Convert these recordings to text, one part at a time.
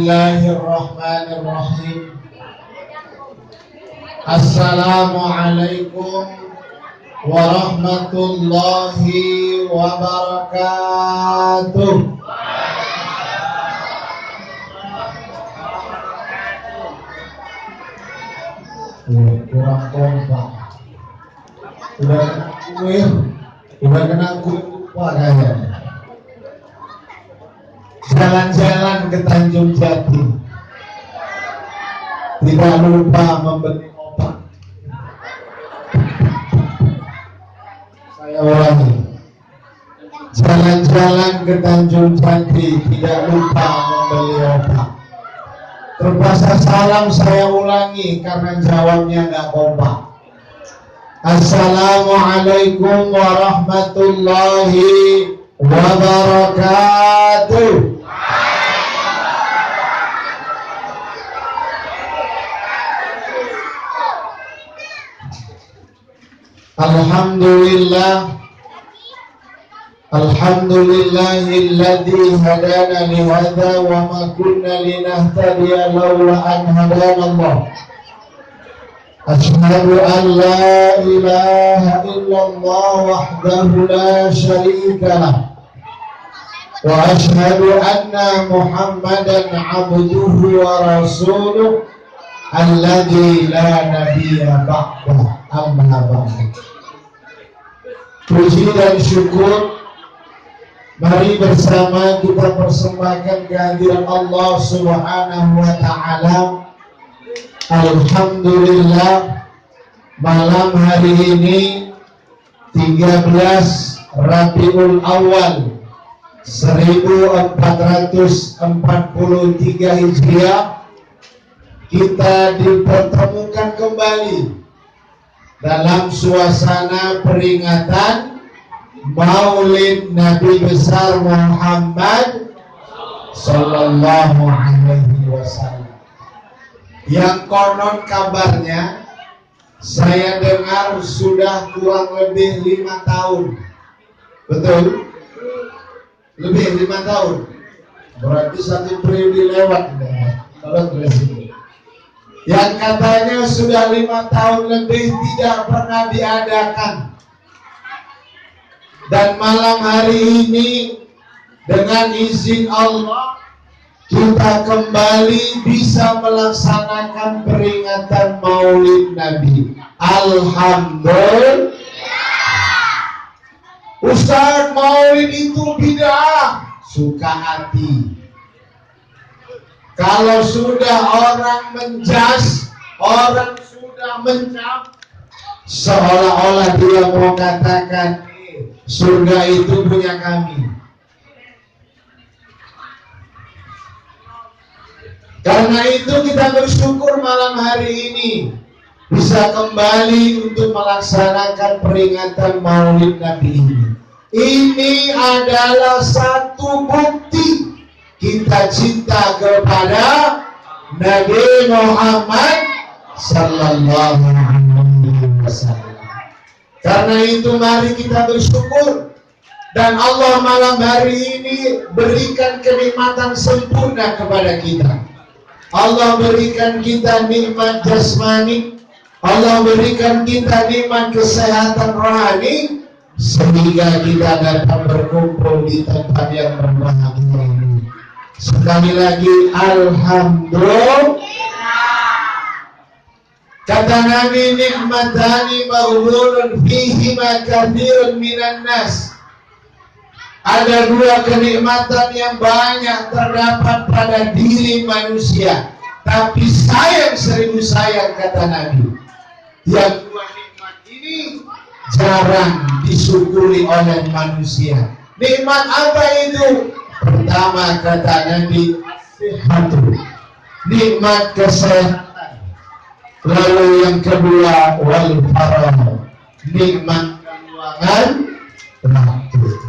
Bismillahirrahmanirrahim. Assalamualaikum warahmatullahi wabarakatuh. Kurang kompak. Udah kena kuil lupa kayaknya. Jalan-jalan ke Tanjung Jati, tidak lupa membeli obat. Saya ulangi, jalan-jalan ke Tanjung Jati, tidak lupa membeli obat. Terpaksa salam saya ulangi karena jawabnya nggak kompak. Assalamualaikum warahmatullahi wabarakatuh. Alhamdulillahilladzi hadana li hadza wa ma kunna linahtadiya laula an hadanallah. Asyhadu an la ilaha illallah wahdahu la syarika lah wa asyhadu anna Muhammadan abduhu wa rasuluh alladzi la nabiyya ba'dah. Amma ba'd. Puji dan syukur mari bersama kita persembahkan kehadiran Allah Subhanahu wa taala. Alhamdulillah, malam hari ini 13 Rabiul Awal 1443 Hijriah, kita dipertemukan kembali dalam suasana peringatan Maulid Nabi besar Muhammad Sallallahu Alaihi Wasallam. Yang konon kabarnya saya dengar sudah kurang lebih 5 tahun. Betul? Lebih 5 tahun. Berarti 1 periode lewat kalau presiden. Yang katanya sudah 5 tahun lebih tidak pernah diadakan. Dan malam hari ini dengan izin Allah kita kembali bisa melaksanakan peringatan Maulid Nabi. Alhamdulillah. Ustaz, Maulid itu bid'ah. Suka hati. Kalau sudah orang menjas, orang sudah mencap, seolah-olah dia mau katakan surga itu punya kami. Karena itu kita bersyukur malam hari ini bisa kembali untuk melaksanakan peringatan Maulid Nabi ini. Ini adalah satu bukti kita cinta kepada Nabi Muhammad Sallallahu Alaihi Wasallam. Karena itu mari kita bersyukur. Dan Allah malam hari ini berikan kenikmatan sempurna kepada kita. Allah berikan kita nikmat jasmani, Allah berikan kita nikmat kesehatan rohani, sehingga kita dapat berkumpul di tempat yang berbahagia ini. Sekali lagi, alhamdulillah. Kata Nabi, nikmatani maghlulun fihi ma katsirun minan nas. Ada 2 kenikmatan yang banyak terdapat pada diri manusia, tapi sayang 1000 sayang, kata Nabi. Yang 2 nikmat ini jarang disyukuri oleh manusia. Nikmat apa itu? Pertama, kata Nabi, sihatu, nikmat kesehatan. Lalu yang kedua, wal farah, nikmat keuangan waktu.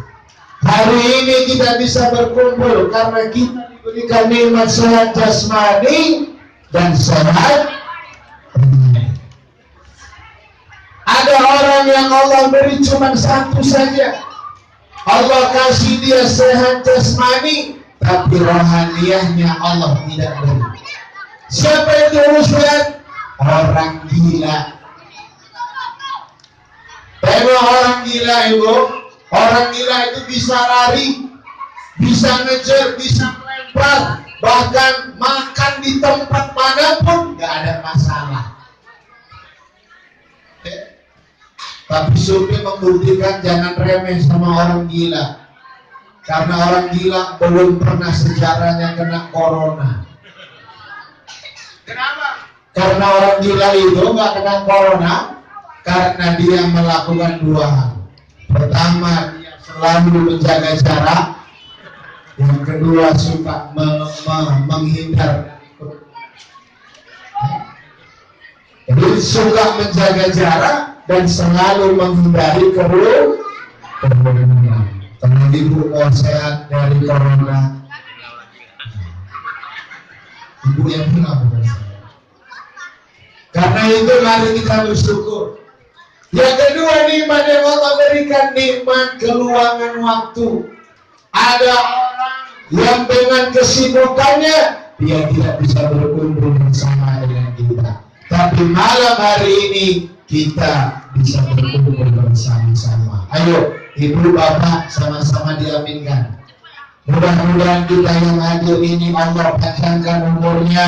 Hari ini kita bisa berkumpul karena kita diberikan nikmat sehat jasmani dan sehat. Ada orang yang Allah beri cuma 1 saja. Allah kasih dia sehat jasmani, tapi rohaniyahnya Allah tidak beri. Siapa itu Ustaz? Orang gila. Tengok orang gila ibu. Orang gila itu bisa lari, bisa ngejar, bisa melempar, bahkan makan di tempat manapun nggak ada masalah. Tapi Sufi membuktikan jangan remeh sama orang gila. Karena orang gila belum pernah sejarahnya kena corona. Kenapa? Karena orang gila itu nggak kena corona karena dia melakukan dua hal. Pertama, dia selalu menjaga jarak. Yang kedua, suka menghindar. Jadi suka menjaga jarak dan selalu menghindari kerumunan. Kalau ibu mau sehat dari corona, ibu yang bilang. Karena itu mari kita bersyukur. Yang kedua, nikmat yang Allah berikan, nikmat keluangan waktu. Ada orang yang dengan kesibukannya dia tidak bisa berkumpul bersama dengan kita. Tapi malam hari ini kita bisa berkumpul bersama-sama. Ayo, ibu bapak sama-sama diaminkan. Mudah-mudahan kita yang hadir ini Allah panjangkan umurnya,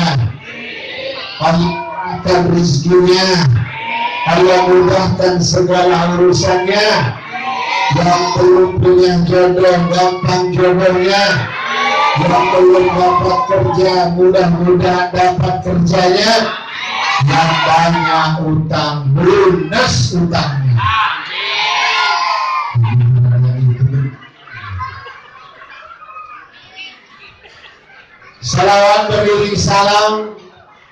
Allah murahkan rezekinya, Allah mudahkan segala urusannya. Yang belum punya jodoh gampang jodohnya, yang belum dapat kerja mudah-mudahan dapat kerjanya, yang banyak utang lunas utangnya. Salawat beriring salam.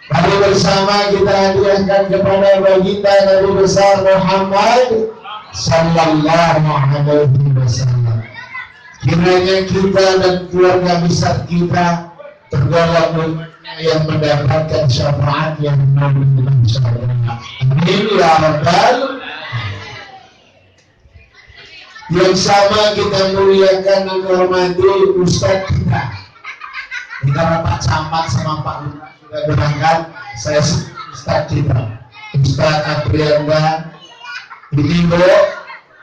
Mari bersama kita hadiahkan kepada baginda Nabi besar Muhammad sallallahu alaihi wasallam. Kiranya kita dan keluarga besar kita tergolong yang mendapatkan syafaat yang mulia insyaallah. Amin ya rabbal. Yang sama kita muliakan dan hormati Ustaz kita. Kita Pak Camat sama Pak Lurah sudah berangkat. Saya Ustaz kita, Ustaz Aprianda. Ini Bu,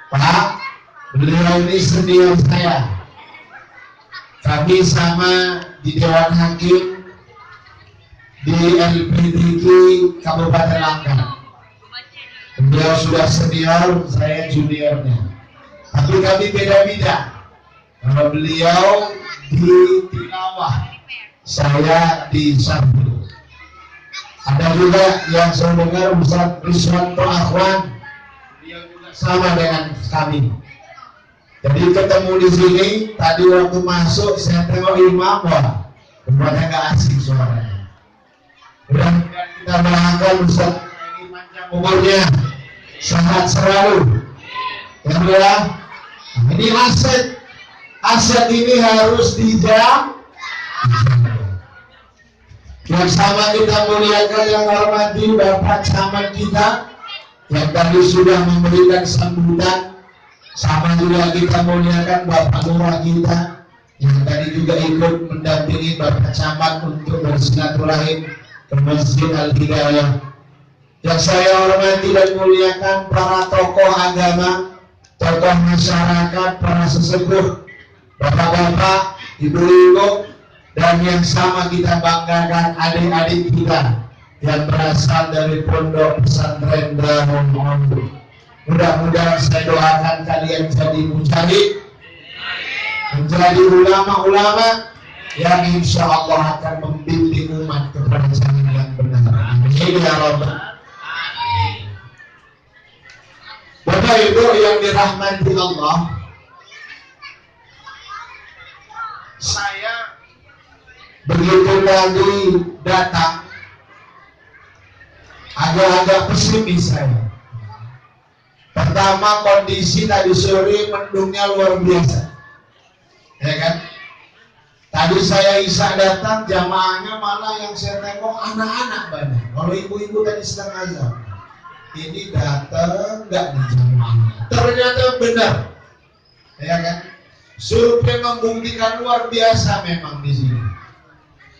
Pak, beliau ini senior saya. Kami sama di Dewan Hakim di LPDK Kabupaten Langkat. Beliau sudah senior, saya juniornya. Tapi kami beda-beda. Kalau beliau di Tilawah, saya di Sampul. Ada juga yang saya dengar Ustaz Rizwanto Akhwan, sama dengan kami. Jadi ketemu di sini. Tadi waktu masuk saya tengok imam, wah, tempatnya nggak asing suaranya. Mudah-mudahan kita doakan Ustaz ini panjang umurnya, sehat selalu. Ya Allah, ini aset ini harus dijaga. Yang sama kita muliakan yang hormati Bapak Camat kita yang tadi sudah memberikan sambutan. Sama juga kita muliakan Bapak Lurah kita yang tadi juga ikut mendampingi Bapak Camat untuk bersilaturahim ke Masjid Al-Hidayah. Yang saya hormati dan muliakan para tokoh agama, tokoh masyarakat, para sesepuh, bapak-bapak, ibu-ibu, dan yang sama kita banggakan adik-adik kita yang berasal dari pondok pesantren Darul Maun. Mudah-mudahan saya doakan kalian jadi mujahid, menjadi ulama-ulama yang insya Allah akan membimbing umat kepada jalan yang benar. Amin ya rabbal. Bapak Ibu yang dirahmati Allah, saya begitu tadi datang agak-agak pesimis saya. Pertama, kondisi tadi sore mendungnya luar biasa, ya kan? Tadi saya isya datang, jamaahnya malah yang saya tengok anak-anak banyak. Kalau ibu-ibu tadi sedang azan, ini datang nggak di jamaahnya. Ternyata benar, ya kan? Survei membuktikan luar biasa memang di sini.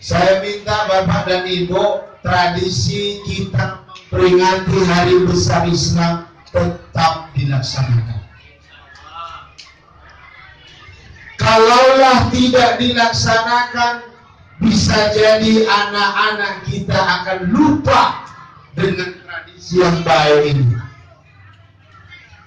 Saya minta Bapak dan Ibu, tradisi kita memperingati Hari Besar Islam tetap dilaksanakan. Kalaulah tidak dilaksanakan, bisa jadi anak-anak kita akan lupa dengan tradisi yang baik ini.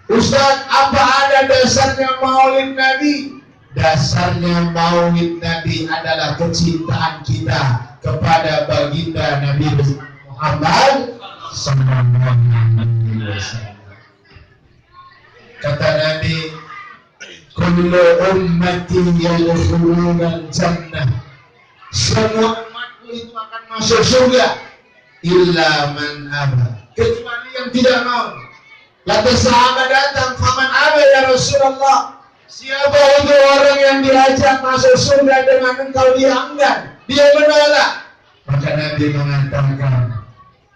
Ustaz, apa ada dasarnya Maulid Nabi? Dasarnya Maulid Nabi adalah kecintaan kita kepada baginda Nabi Muhammad sallallahu alaihi wasallam. Kata Nabi, kullu ummati yadkhuluna jannah. Semua umatku itu akan masuk surga illa man aba, kecuali yang tidak mau. Lalu sahabat datang, faman aba ya Rasulullah? Siapa itu orang yang diajak masuk surga dengan engkau diangkat? Dia menolak. Maka Nabi mengatakan,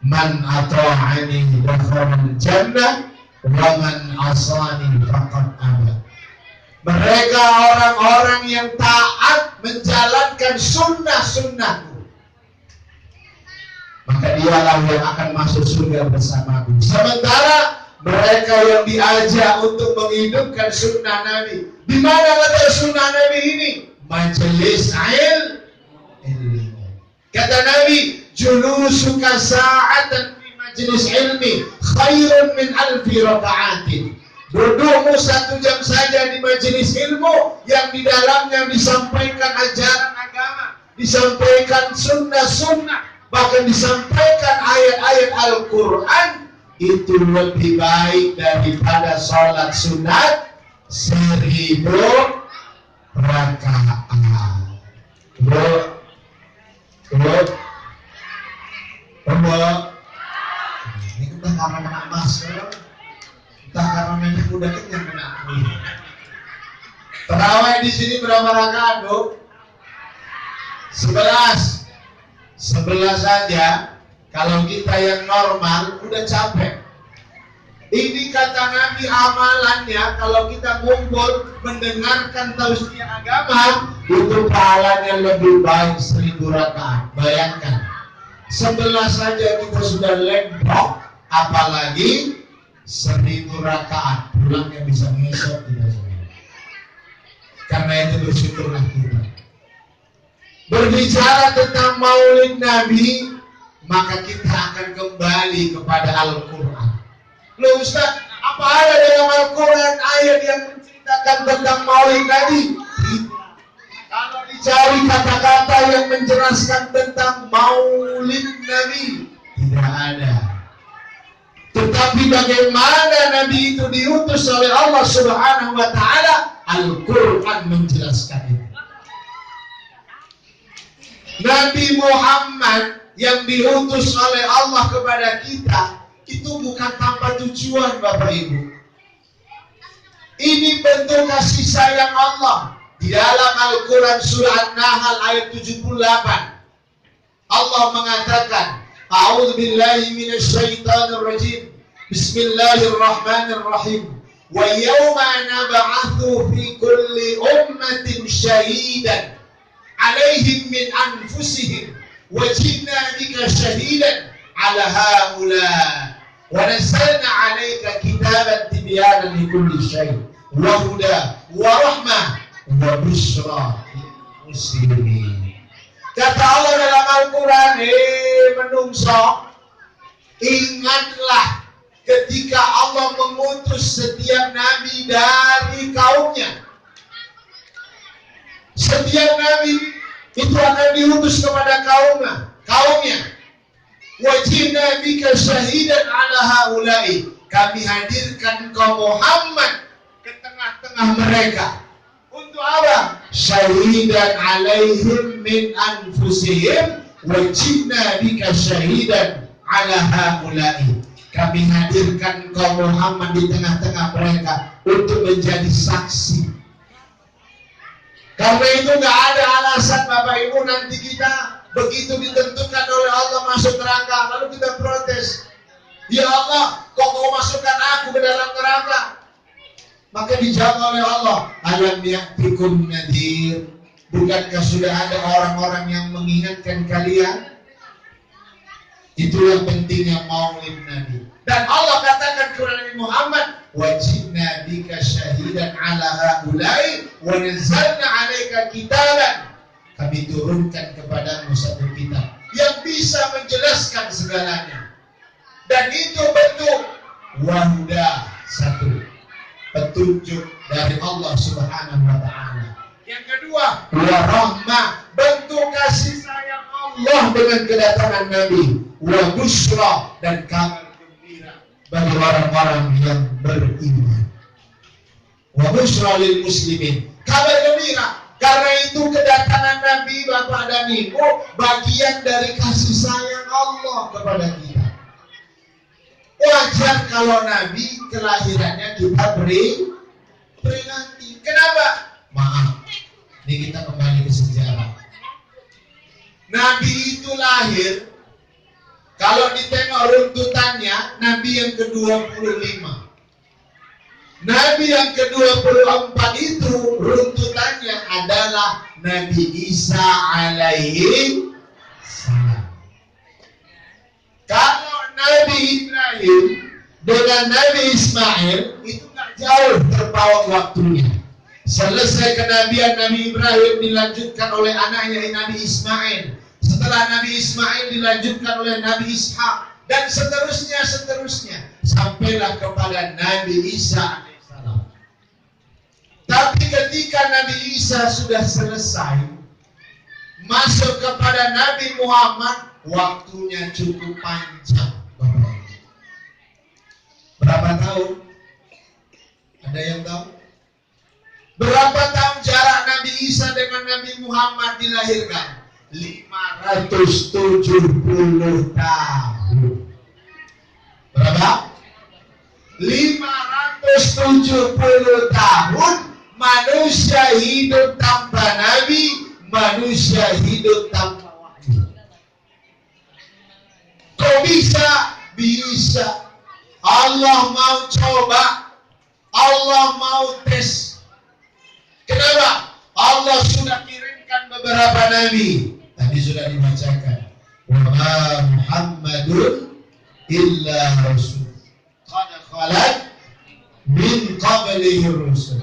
man ata'ani dakhala jannah wa man asani faqad aba. Mereka orang-orang yang taat menjalankan sunnah-sunnahku, maka dialah yang akan masuk surga bersamaku. Sementara mereka yang diajak untuk menghidupkan sunnah Nabi, di mana letak sunnah Nabi ini? Majelis ilmi. Kata Nabi, julusuka sa'atan fi majelis ilmi khairun min alfi raka'atin. Dudukmu 1 jam saja di majelis ilmu yang di dalamnya disampaikan ajaran agama, disampaikan sunnah-sunnah, bahkan disampaikan ayat-ayat Al-Quran, itu lebih baik daripada sholat sunat 1000 rakaat. Ini kita karena kena masker, kita karena nenek udah kenyang kena kulit. Terawih di sini berapa rakaat, Bu? 11 saja. Kalau kita yang normal udah capek. Ini kata Nabi amalannya, kalau kita ngumpul mendengarkan tausiah agama, itu pahalanya lebih baik 1000 rakaat. Bayangkan, 11 saja kita sudah lempok, apalagi 1000 rakaat. Pulangnya bisa ngesot tidak semua. Karena itu bersyukurlah kita. Berbicara tentang Maulid Nabi, maka kita akan kembali kepada Al-Quran. Loh Ustaz, apa ada dalam Al-Quran ayat yang menceritakan tentang Maulid Nabi? Kalau dicari kata-kata yang menjelaskan tentang Maulid Nabi, tidak ada. Tetapi bagaimana Nabi itu diutus oleh Allah Subhanahu wa Ta'ala, Al-Quran menjelaskan itu. Nabi Muhammad yang diutus oleh Allah kepada kita itu bukan tanpa tujuan, Bapak Ibu. Ini bentuk kasih sayang Allah. Di dalam Al-Quran surah An-Nahl ayat 78, Allah mengatakan, A'udzu billahi minasyaitonir rajim. Bismillahirrahmanirrahim. Wa yawma nab'atsu fi kulli ummatin syahidan 'alaihim min anfusihim wajibna bika syahidan ala haula wa nazzalna 'alaika kitaban tibyanan likulli syai' wa huda wa rahmah wa busyra lil muslimin. Kata Allah dalam Al-Quran, menungso, ingatlah ketika Allah mengutus setiap nabi dari kaumnya. Setiap nabi itu akan diutus kepada kaumnya. Wajibna bika syahidan ala haulai. Kami hadirkan engkau Muhammad ke tengah-tengah mereka. Untuk apa? Syahidan alaihim min anfusihim. Wajibna bika syahidan ala haulai. Kami hadirkan engkau Muhammad di tengah-tengah mereka untuk menjadi saksi. Karena itu gak ada alasan Bapak Ibu nanti kita begitu ditentukan oleh Allah masuk neraka, lalu kita protes. Ya Allah, kok kau masukkan aku ke dalam neraka? Maka dijawab oleh Allah, alam ya'tikum nadhir, bukankah sudah ada orang-orang yang mengingatkan kalian? Itulah pentingnya maulid Nabi. Dan Allah katakan kepada Nabi Muhammad, wajibna bika syahidan ala haulai wa nazzalna 'alaika kitaban. Kami turunkan kepadamu satu kitab yang bisa menjelaskan segalanya. Dan itu bentuk wahuda, satu petunjuk dari Allah Subhanahu wa taala. Yang kedua, wa rahmah, bentuk kasih sayang Allah dengan kedatangan Nabi. Wa busra, dan kabar gembira bagi orang-orang yang beriman. Wa busra lil muslimin, kabar gembira. Karena itu kedatangan Nabi Bapak dan Ibu bagian dari kasih sayang Allah kepada kita. Wajar kalau Nabi kelahirannya kita peringati. Kenapa? Maaf, ini kita kembali ke sejarah. Nabi itu lahir, kalau ditengok runtutannya, Nabi yang ke-25. Nabi yang ke-24 itu runtutannya adalah Nabi Isa alaihi salam. Kalau Nabi Ibrahim dengan Nabi Ismail itu gak jauh terpaut waktunya. Selesai kenabian Nabi Ibrahim dilanjutkan oleh anaknya Nabi Ismail. Setelah Nabi Ismail dilanjutkan oleh Nabi Ishak. Dan seterusnya. Sampailah kepada Nabi Isa alaihissalam. Tapi ketika Nabi Isa sudah selesai, masuk kepada Nabi Muhammad, waktunya cukup panjang. Berapa tahun? Ada yang tahu? Berapa tahun jarak Nabi Isa dengan Nabi Muhammad dilahirkan? 570 tahun. Berapa? 570 tahun manusia hidup tanpa Nabi, manusia hidup tanpa wahyu. Kok bisa? Bisa. Allah mau coba, Allah mau tes. Kenapa? Allah sudah kirimkan beberapa nabi. Tadi sudah dibacakan. Wa ma Muhammadun illa rasul qad khalat min qablihi rusul.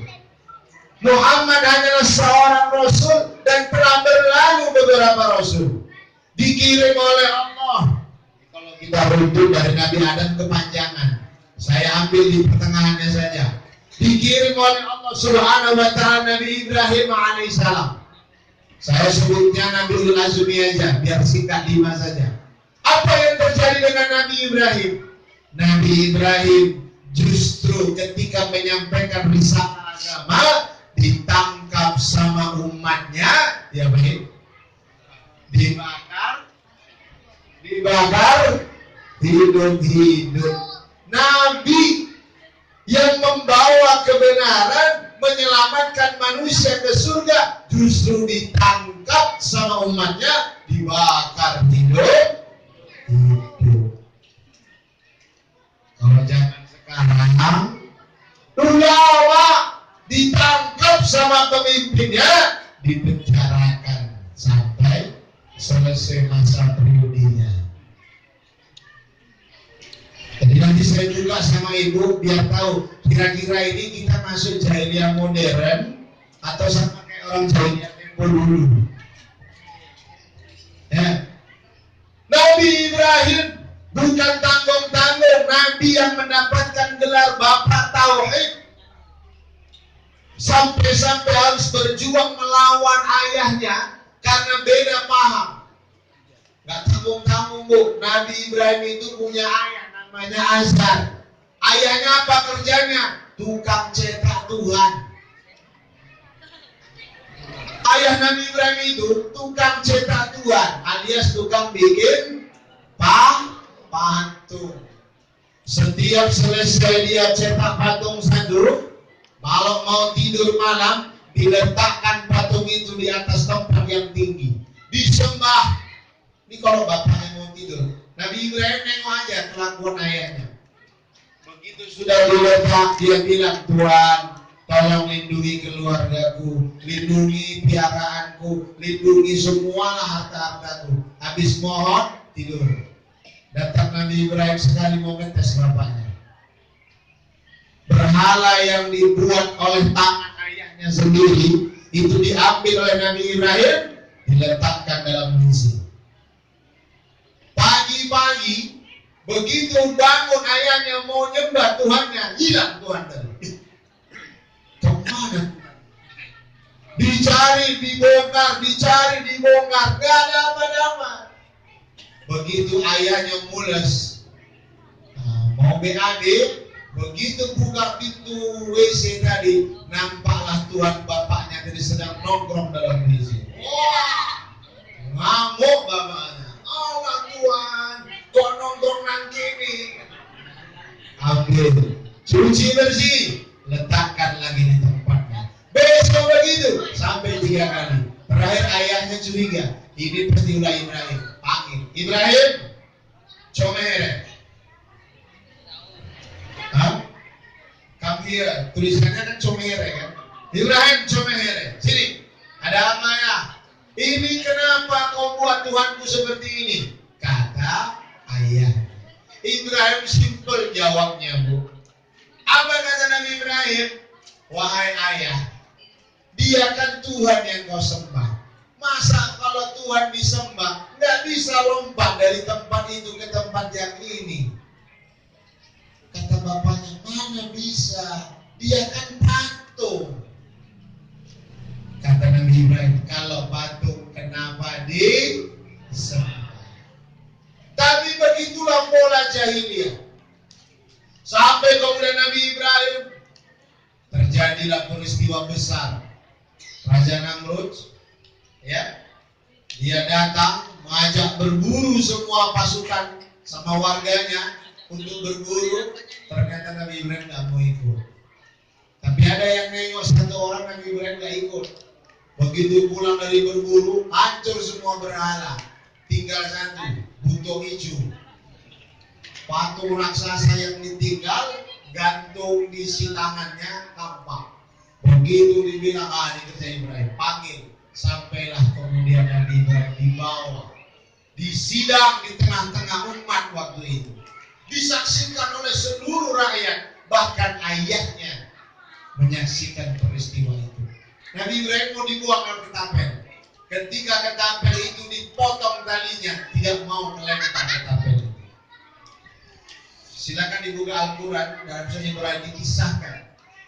Muhammad hanyalah seorang rasul dan telah berlalu beberapa rasul. Dikirim oleh Allah. Kalau kita runtut dari Nabi Adam kepanjangan, saya ambil di pertengahannya saja. Dikirim oleh Allah Subhanahu wa taala Nabi Ibrahim alaihissalam. Saya sebutnya Nabi Ulul Azmi aja, biar singkat 5 saja. Apa yang terjadi dengan Nabi Ibrahim? Nabi Ibrahim justru ketika menyampaikan risalah agama ditangkap sama umatnya, ya baik, dibakar hidup-hidup. Nabi yang membawa kebenaran, menyelamatkan manusia ke surga, justru ditangkap sama umatnya, dibakar hidup. Kalau zaman sekarang, ulama ditangkap sama pemimpinnya, dipenjarakan sampai selesai masa periodenya. Jadi nanti saya juga sama ibu biar tahu kira-kira ini kita masuk jahiliyah modern atau sama kayak orang jahiliyah tempo dulu. Ya. Nabi Ibrahim bukan tanggung-tanggung, Nabi yang mendapatkan gelar Bapak Tauhid. Sampai-sampai harus berjuang melawan ayahnya karena beda paham. Gak tanggung-tanggung bu, Nabi Ibrahim itu punya ayah namanya Azhar. Ayahnya apa kerjanya? Tukang cetak Tuhan. Ayah Nabi Ibrahim itu tukang cetak Tuhan, alias tukang bikin patung. Setiap selesai dia cetak patung satu, kalau mau tidur malam, diletakkan patung itu di atas tempat yang tinggi, disembah. Ini kalau bapaknya mau tidur, Nabi Ibrahim nengok aja kelakuan ayahnya. Begitu sudah diletak, dia bilang, Tuhan, tolong lindungi keluargaku, lindungi piaraanku, lindungi semua harta-hartaku. Habis mohon, tidur. Datang Nabi Ibrahim sekali mau ngetes bapaknya. Berhala yang dibuat oleh tangan ayahnya sendiri itu diambil oleh Nabi Ibrahim, diletakkan dalam musim. Pagi-pagi begitu bangun ayahnya mau nyembah Tuhannya, hilang Tuhan tadi. Kemana? Dicari, dibongkar, gak ada apa-apa. Begitu ayahnya mules, mau BAD, begitu buka pintu WC tadi, nampaklah Tuhan bapaknya tadi sedang nongkrong dalam WC. Wah, ngamuk bapaknya. Allah Tuhan, kok nongkrong nanti ini? Ambil, cuci bersih, letakkan lagi di tempatnya. Besok begitu, sampai 3 kali. Terakhir ayahnya curiga, ini pasti ulah Ibrahim. Panggil, Ibrahim, comere. Come here, tulisannya kan comere kan? Ibrahim comere, sini. Ada apa ya? Ini kenapa kau buat Tuhanku seperti ini? Kata ayah. Ibrahim simple jawabnya, Bu. Apa kata Nabi Ibrahim? Wahai ayah, dia kan Tuhan yang kau sembah. Masa kalau Tuhan disembah, nggak bisa lompat dari tempat itu ke tempat yang ini. Kata bapaknya, mana bisa? Dia kan patung. Kata Nabi Ibrahim, kalau patung kenapa disembah? Tapi begitulah pola jahiliyah. Sampai kemudian Nabi Ibrahim terjadilah peristiwa besar. Raja Namrud, ya, dia datang mengajak berburu semua pasukan sama warganya untuk berburu. Ternyata Nabi Ibrahim nggak mau ikut. Tapi ada yang nengok satu orang, Nabi Ibrahim nggak ikut. Begitu pulang dari berburu, hancur semua berhala. Tinggal satu, buntong hijau. Patung raksasa yang ditinggal, gantung di si tangannya tampak. Begitu dibilang, ini kerja Ibrahim, panggil. Sampailah kemudian Nabi Ibrahim dibawa, disidang di tengah-tengah umat waktu itu. Disaksikan oleh seluruh rakyat, bahkan ayahnya menyaksikan peristiwa itu. Nabi Ibrahim mau dibuang dalam ketapel. Ketika ketapel itu dipotong talinya, tidak mau melempar ketapel itu. Silakan dibuka Al-Quran, dalam Surah Ibrahim dikisahkan.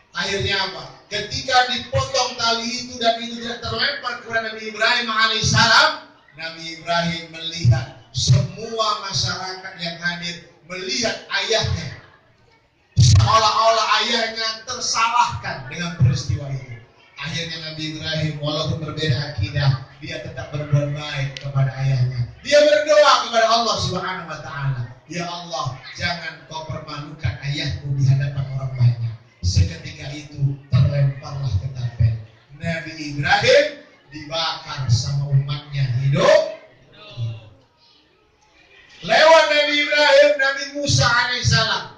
Akhirnya apa? Ketika dipotong tali itu dan itu tidak terlempar kepada Nabi Ibrahim alaihissalam, Nabi Ibrahim melihat semua masyarakat yang hadir melihat ayahnya, seolah-olah ayahnya tersalahkan dengan peristiwa itu. Akhirnya Nabi Ibrahim walaupun berbeda akidah, dia tetap berbuat baik kepada ayahnya. Dia berdoa kepada Allah Subhanahu wa taala, "Ya Allah, jangan kau permalukan ayahku di hadapan orang banyak." Seketika itu terlemparlah ketapel. Nabi Ibrahim dibakar sama umatnya hidup. Lewat Nabi Ibrahim, Nabi Musa alaihissalam.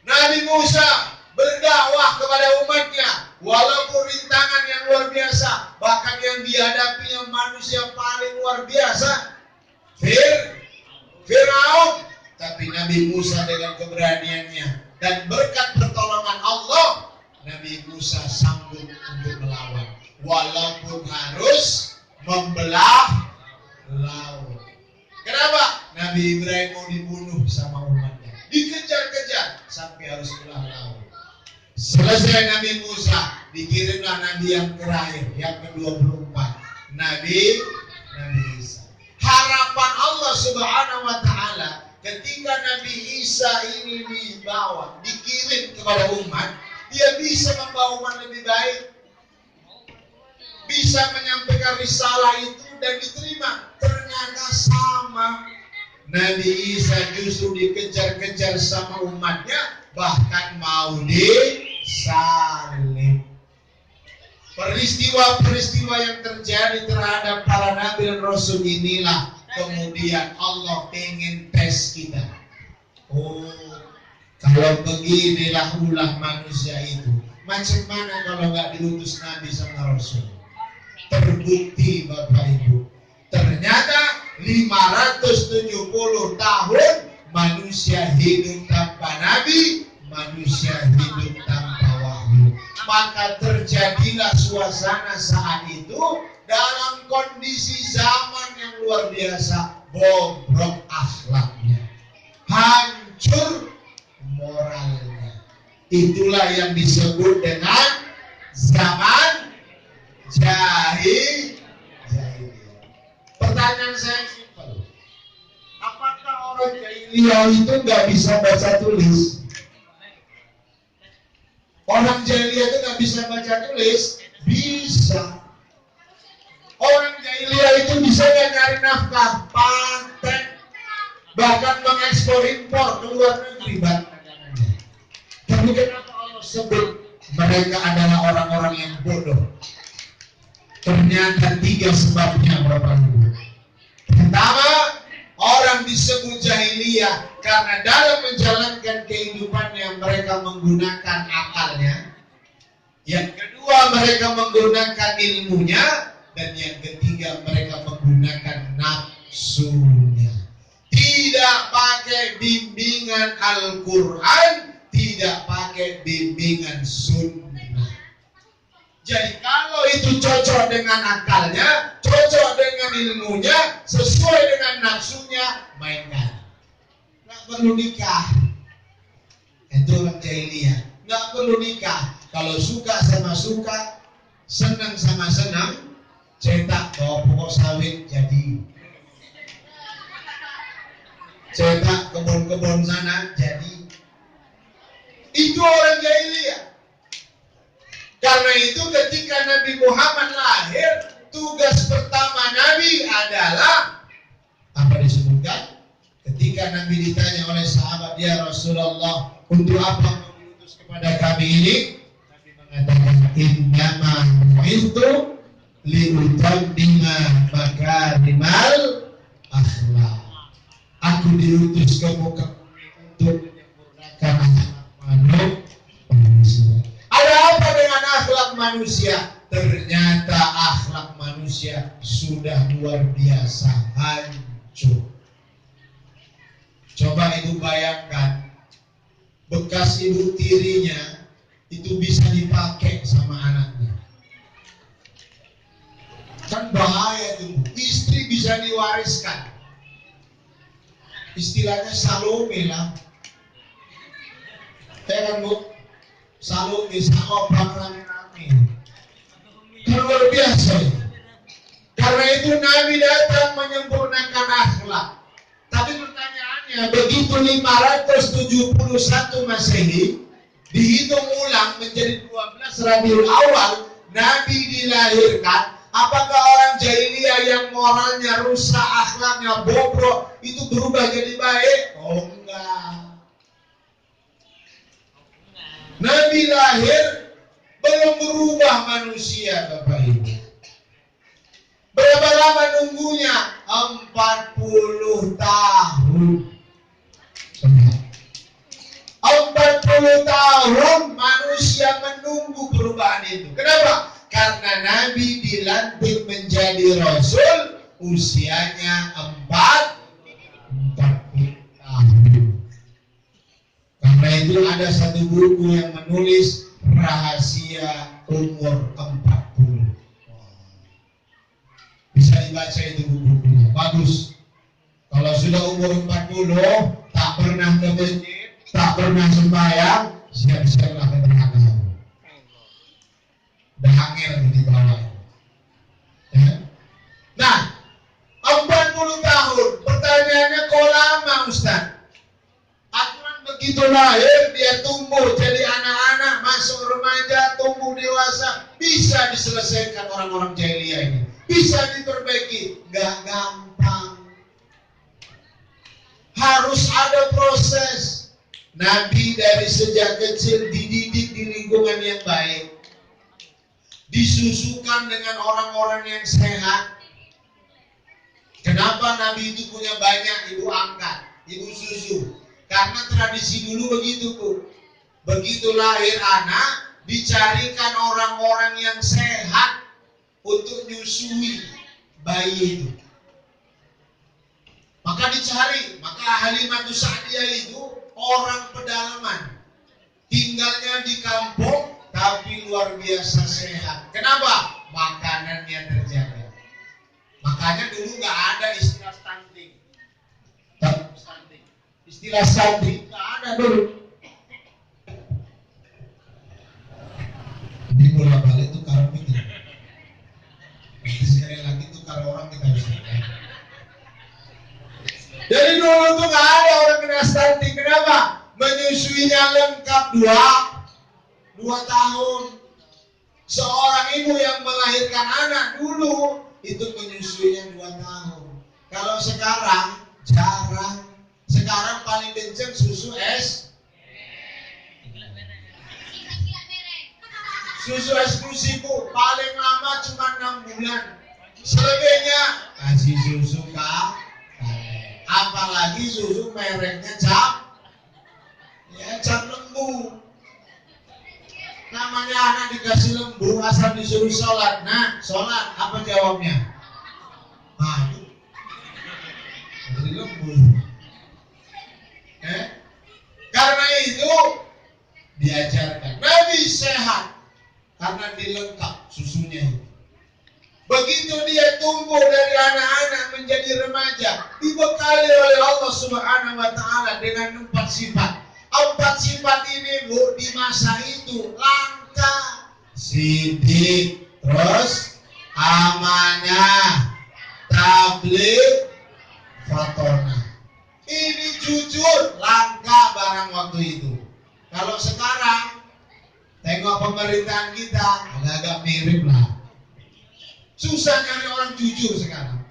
Nabi Musa berdakwah kepada umatnya, walaupun rintangan yang luar biasa, bahkan yang dihadapinya manusia paling luar biasa, Firaun. Tapi Nabi Musa dengan keberaniannya dan berkat pertolongan Allah, Nabi Musa sanggup untuk melawan, walaupun harus membelah laut. Kenapa? Nabi Ibrahim mau dibunuh sama umatnya, dikejar-kejar sampai harus belah laut. Selesai Nabi Musa, dikirimlah Nabi yang terakhir, yang ke-24, Nabi Isa. Harapan Allah Subhanahu wa taala ketika Nabi Isa ini dibawa, dikirim kepada umat, dia bisa membawa umat lebih baik, bisa menyampaikan risalah itu dan diterima. Ternyata sama. Nabi Isa justru dikejar-kejar sama umatnya, bahkan mau disalib. Peristiwa-peristiwa yang terjadi terhadap para nabi dan rasul inilah kemudian Allah ingin tes kita. Oh, kalau beginilah ulah manusia itu, Macam mana kalau nggak diutus Nabi sama Rasul? Terbukti Bapak Ibu. Ternyata 570 tahun manusia hidup tanpa Nabi, manusia hidup tanpa wahyu. Maka terjadilah suasana saat itu dalam kondisi zaman yang luar biasa, bobrok akhlaknya, hancur moralnya. Itulah yang disebut dengan zaman jahiliyah. Pertanyaan saya simpel, apakah orang jahiliyah itu nggak bisa baca tulis? Orang jahiliyah itu nggak bisa baca tulis? Bisa. Orang jahiliyah itu bisa nyari nafkah, paten, bahkan mengekspor impor ke luar negeri. Tapi kenapa Allah sebut mereka adalah orang-orang yang bodoh? Ternyata 3 sebabnya Bapak Ibu. Pertama, orang disebut jahiliyah karena dalam menjalankan kehidupannya mereka menggunakan akalnya. Yang kedua, mereka menggunakan ilmunya. Dan yang ketiga, mereka menggunakan nafsunya. Tidak pakai bimbingan Al-Quran, tidak pakai bimbingan sunnah. Jadi kalau itu cocok dengan akalnya, cocok dengan ilmunya, sesuai dengan nafsunya, mainkan. Nggak perlu nikah. Itu orang jahiliyah. Nggak perlu nikah. Kalau suka sama suka, senang sama senang, cetak bawa pokok sawit jadi. Cetak kebun-kebun sana jadi. Itu orang jahiliyah. Karena itu ketika Nabi Muhammad lahir, tugas pertama Nabi adalah apa disebutkan? Ketika Nabi ditanya oleh sahabat, ya Rasulullah, untuk apa mengutus kepada kami ini? Nabi mengatakan, innama bu'ithtu liutammima makarimal akhlak. Aku diutus ke muka untuk menyempurnakan akhlak manusia. Ada apa dengan akhlak manusia? Ternyata akhlak manusia sudah luar biasa hancur. Coba ibu bayangkan, bekas ibu tirinya itu bisa dipakai sama anaknya. Kan bahaya itu. Istri bisa diwariskan. Istilahnya Salome lah. Ya kan Bu? Salome sama orang rame-rame. Luar biasa. Karena itu Nabi datang menyempurnakan akhlak. Tapi pertanyaannya, begitu 571 Masehi dihitung ulang menjadi 12 Rabiul Awal, Nabi dilahirkan. Apakah orang jahiliyah yang moralnya rusak, akhlaknya bobrok, itu berubah jadi baik? Oh enggak. Nabi lahir belum berubah manusia, Bapak Ibu. Berapa lama nunggunya? 40 tahun. 40 tahun manusia menunggu perubahan itu. Kenapa? Karena Nabi dilantik menjadi Rasul usianya 40 tahun. Karena itu ada satu buku yang menulis rahasia umur 40. Bisa dibaca itu bukunya, bagus. Kalau sudah umur 40, tak pernah ke masjid, tak pernah sembahyang, siap-siaplah ke neraka. Dah angel di bawah. Ya. Nah, 40 tahun. Pertanyaannya, kok lama Ustaz? Aturan begitu lahir, dia tumbuh jadi anak-anak, masuk remaja, tumbuh dewasa, bisa diselesaikan orang-orang jahiliyah ini. Bisa diperbaiki, gak gampang. Harus ada proses. Nabi dari sejak kecil dididik di lingkungan yang baik, disusukan dengan orang-orang yang sehat. Kenapa Nabi itu punya banyak ibu angkat, ibu susu? Karena tradisi dulu begitu Bu. Begitu lahir anak, dicarikan orang-orang yang sehat untuk nyusui bayi itu. Maka dicari, maka Halimatus Sa'diyah itu orang pedalaman, tinggalnya di kampung tapi luar biasa sehat. Kenapa? Makanannya terjaga. Makanya dulu nggak ada istilah stunting. Istilah stunting nggak ada dulu. Ini bola balik tuh karo itu. Nanti sekali lagi tuh karo orang kita bisa. Jadi dulu tuh nggak ada orang kena stunting. Kenapa? Menyusuinya lengkap 2 tahun. Seorang ibu yang melahirkan anak dulu itu menyusuinya 2 tahun. Kalau sekarang jarang. Sekarang paling kenceng susu susu eksklusif paling lama cuma 6 bulan. Selebihnya kasih susu apalagi susu mereknya cap lembu. Namanya anak dikasih lembu asal disuruh sholat. Nah, sholat apa jawabnya? Maju. Jadi lembu. Karena itu diajarkan. Nabi sehat karena dilengkap susunya itu. Begitu dia tumbuh dari anak-anak menjadi remaja, dibekali oleh Allah Subhanahu wa taala dengan 4 sifat. 4 sifat ini Bu di masa itu langka. Sidik, terus amanah, tabligh, fatonah. Ini jujur langka barang waktu itu. Kalau sekarang tengok pemerintahan kita agak-agak mirip lah. Susah cari orang jujur sekarang.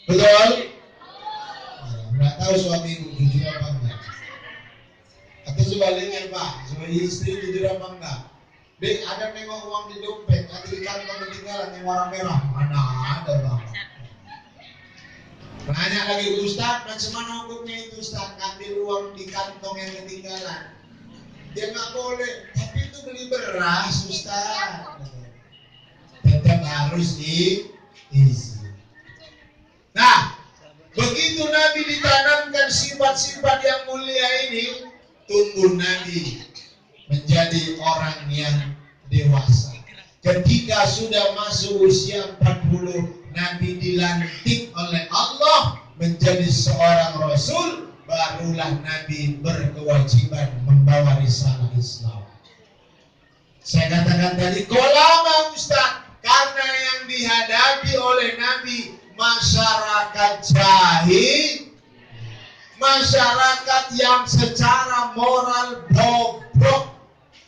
Betul? Nggak tahu suami ibu jujur apa enggak. Atau sebaliknya Pak, suami istri jujur apa enggak. Dek, ada nengok uang di dompet, nanti di kantong ketinggalan yang warna merah. Mana ada Bang? Nanya lagi Ustaz, macam mana hukumnya itu Ustaz? Ngambil uang di kantong yang ketinggalan. Dia nggak boleh, tapi itu beli beras Ustaz. Tetap harus diisi. Nah, begitu Nabi ditanamkan sifat-sifat yang mulia ini, tumbuh Nabi menjadi orang yang dewasa. Ketika sudah masuk usia 40, Nabi dilantik oleh Allah menjadi seorang Rasul, barulah Nabi berkewajiban membawa risalah Islam. Saya katakan tadi, kok lama Ustaz? Karena yang dihadapi oleh Nabi masyarakat jahil, masyarakat yang secara moral bobrok,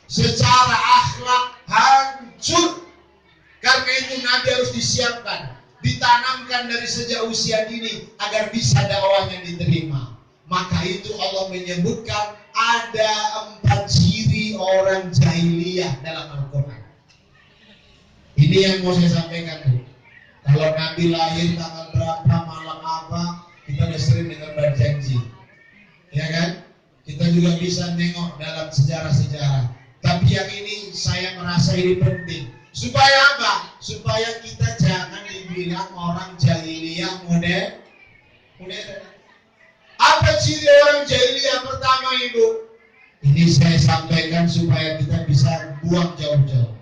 secara akhlak hancur. Karena itu Nabi harus disiapkan, ditanamkan dari sejak usia dini agar bisa dakwahnya diterima. Maka itu Allah menyebutkan ada 4 ciri orang jahiliyah dalam Al-Quran. Ini yang mau saya sampaikan tuh. Kalau Nabi lahir tanggal berapa, malam apa, kita udah sering dengar berjanji, ya kan? Kita juga bisa nengok dalam sejarah-sejarah. Tapi yang ini saya merasa ini penting. Supaya apa? Supaya kita jangan dibilang orang jahiliyah modern. Apa ciri orang jahiliyah pertama Ibu? Ini saya sampaikan supaya kita bisa buang jauh-jauh.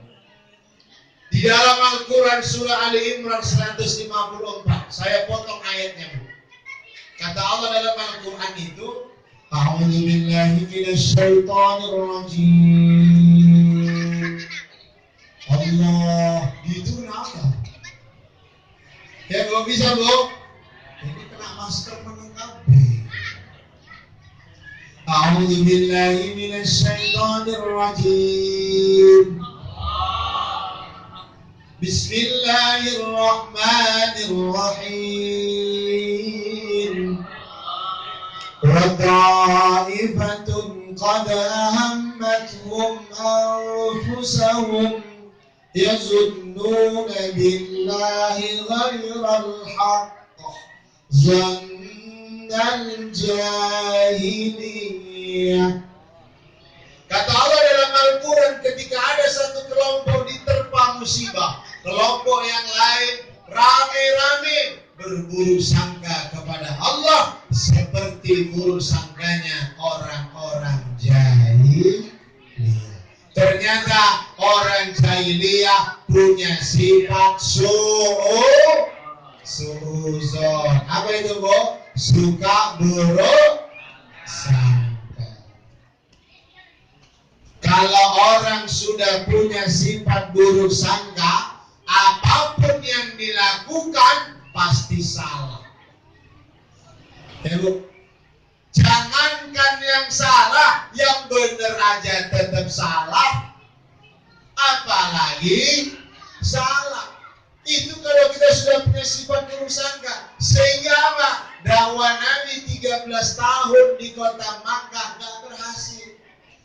Di dalam Al-Quran surah Ali Imran 154, saya potong ayatnya Bu. Kata Allah dalam Al-Quran itu, A'udzu billahi minasyaitonir rajim. Allah, itu kenapa? Ya belum bisa Bu. Ini kena masker melengkapi. A'udzu billahi minasyaitonir rajim. Bismillahirrahmanirrahim. Wa ta'ifatun qad ahammatuhum anfusahum yazunnuna billahi ghairal haqq zannal jahiliyah. Kata Allah dalam Al-Quran, ketika musibah. Kelompok yang lain rame-rame berburu sangka kepada Allah seperti buru sangkanya orang-orang jahiliyah. Ternyata orang jahiliyah punya sifat suuzon. Apa itu, Bu? Suka buruk sangka. Kalau orang sudah punya sifat buruk sangka, apapun yang dilakukan pasti salah. Ya, Bu? Jangankan yang salah, yang benar aja tetap salah, apalagi salah. Itu kalau kita sudah punya sifat buruk sangka. Sehingga apa? Dakwah Nabi 13 tahun di kota Makkah gak berhasil.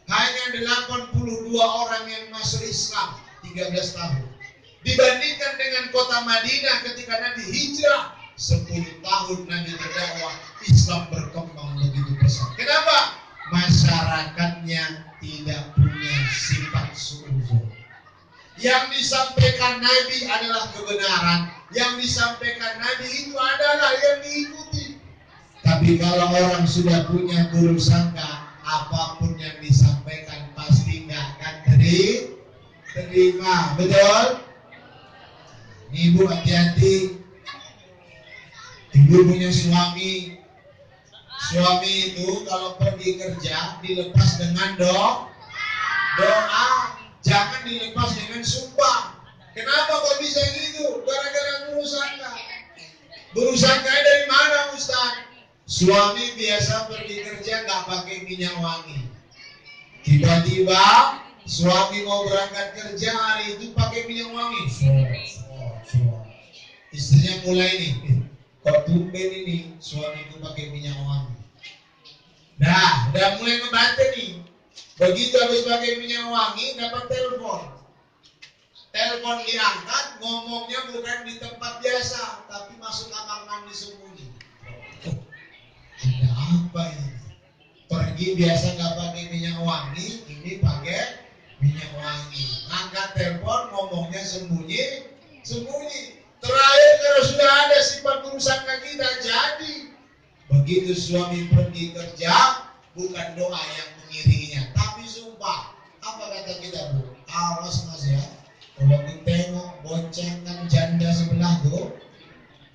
Hanya 82 orang yang masuk Islam 13 tahun. Dibandingkan dengan kota Madinah ketika Nabi hijrah 10 tahun Nabi berdakwah, Islam berkembang begitu besar. Kenapa? Masyarakatnya tidak punya sifat suuzon. Yang disampaikan Nabi adalah kebenaran. Yang disampaikan Nabi itu adalah yang diikuti. Tapi kalau orang sudah punya buruk sangka, apapun yang disampaikan pasti nggak akan terima. Betul? Ibu hati-hati. Ibu punya suami. Suami itu kalau pergi kerja dilepas dengan doa. Jangan dilepas dengan sumpah. Kenapa kok bisa gitu? Gara-gara buruk sangka. Buruk sangka dari mana, Ustaz? Suami biasa pergi kerja nggak pakai minyak wangi. Tiba-tiba suami mau berangkat kerja hari itu pakai minyak wangi. Istrinya mulai nih, kok tumben ini suamiku pakai minyak wangi. Nah, udah mulai ngebantu nih. Begitu habis pakai minyak wangi, dapat telepon. Telepon diangkat, ngomongnya bukan di tempat biasa, tapi masuk kamar mandi sembunyi. Ada apa ini? Pergi biasa nggak pakai minyak wangi, ini pakai minyak wangi. Angkat telepon, ngomongnya sembunyi. Terakhir kalau sudah ada sifat buruk sangka kita jadi. Begitu suami pergi kerja, bukan doa yang mengiringinya, tapi sumpah. Apa kata kita, Bu? Awas Mas ya, kalau ditengok boncengan janda sebelah tuh,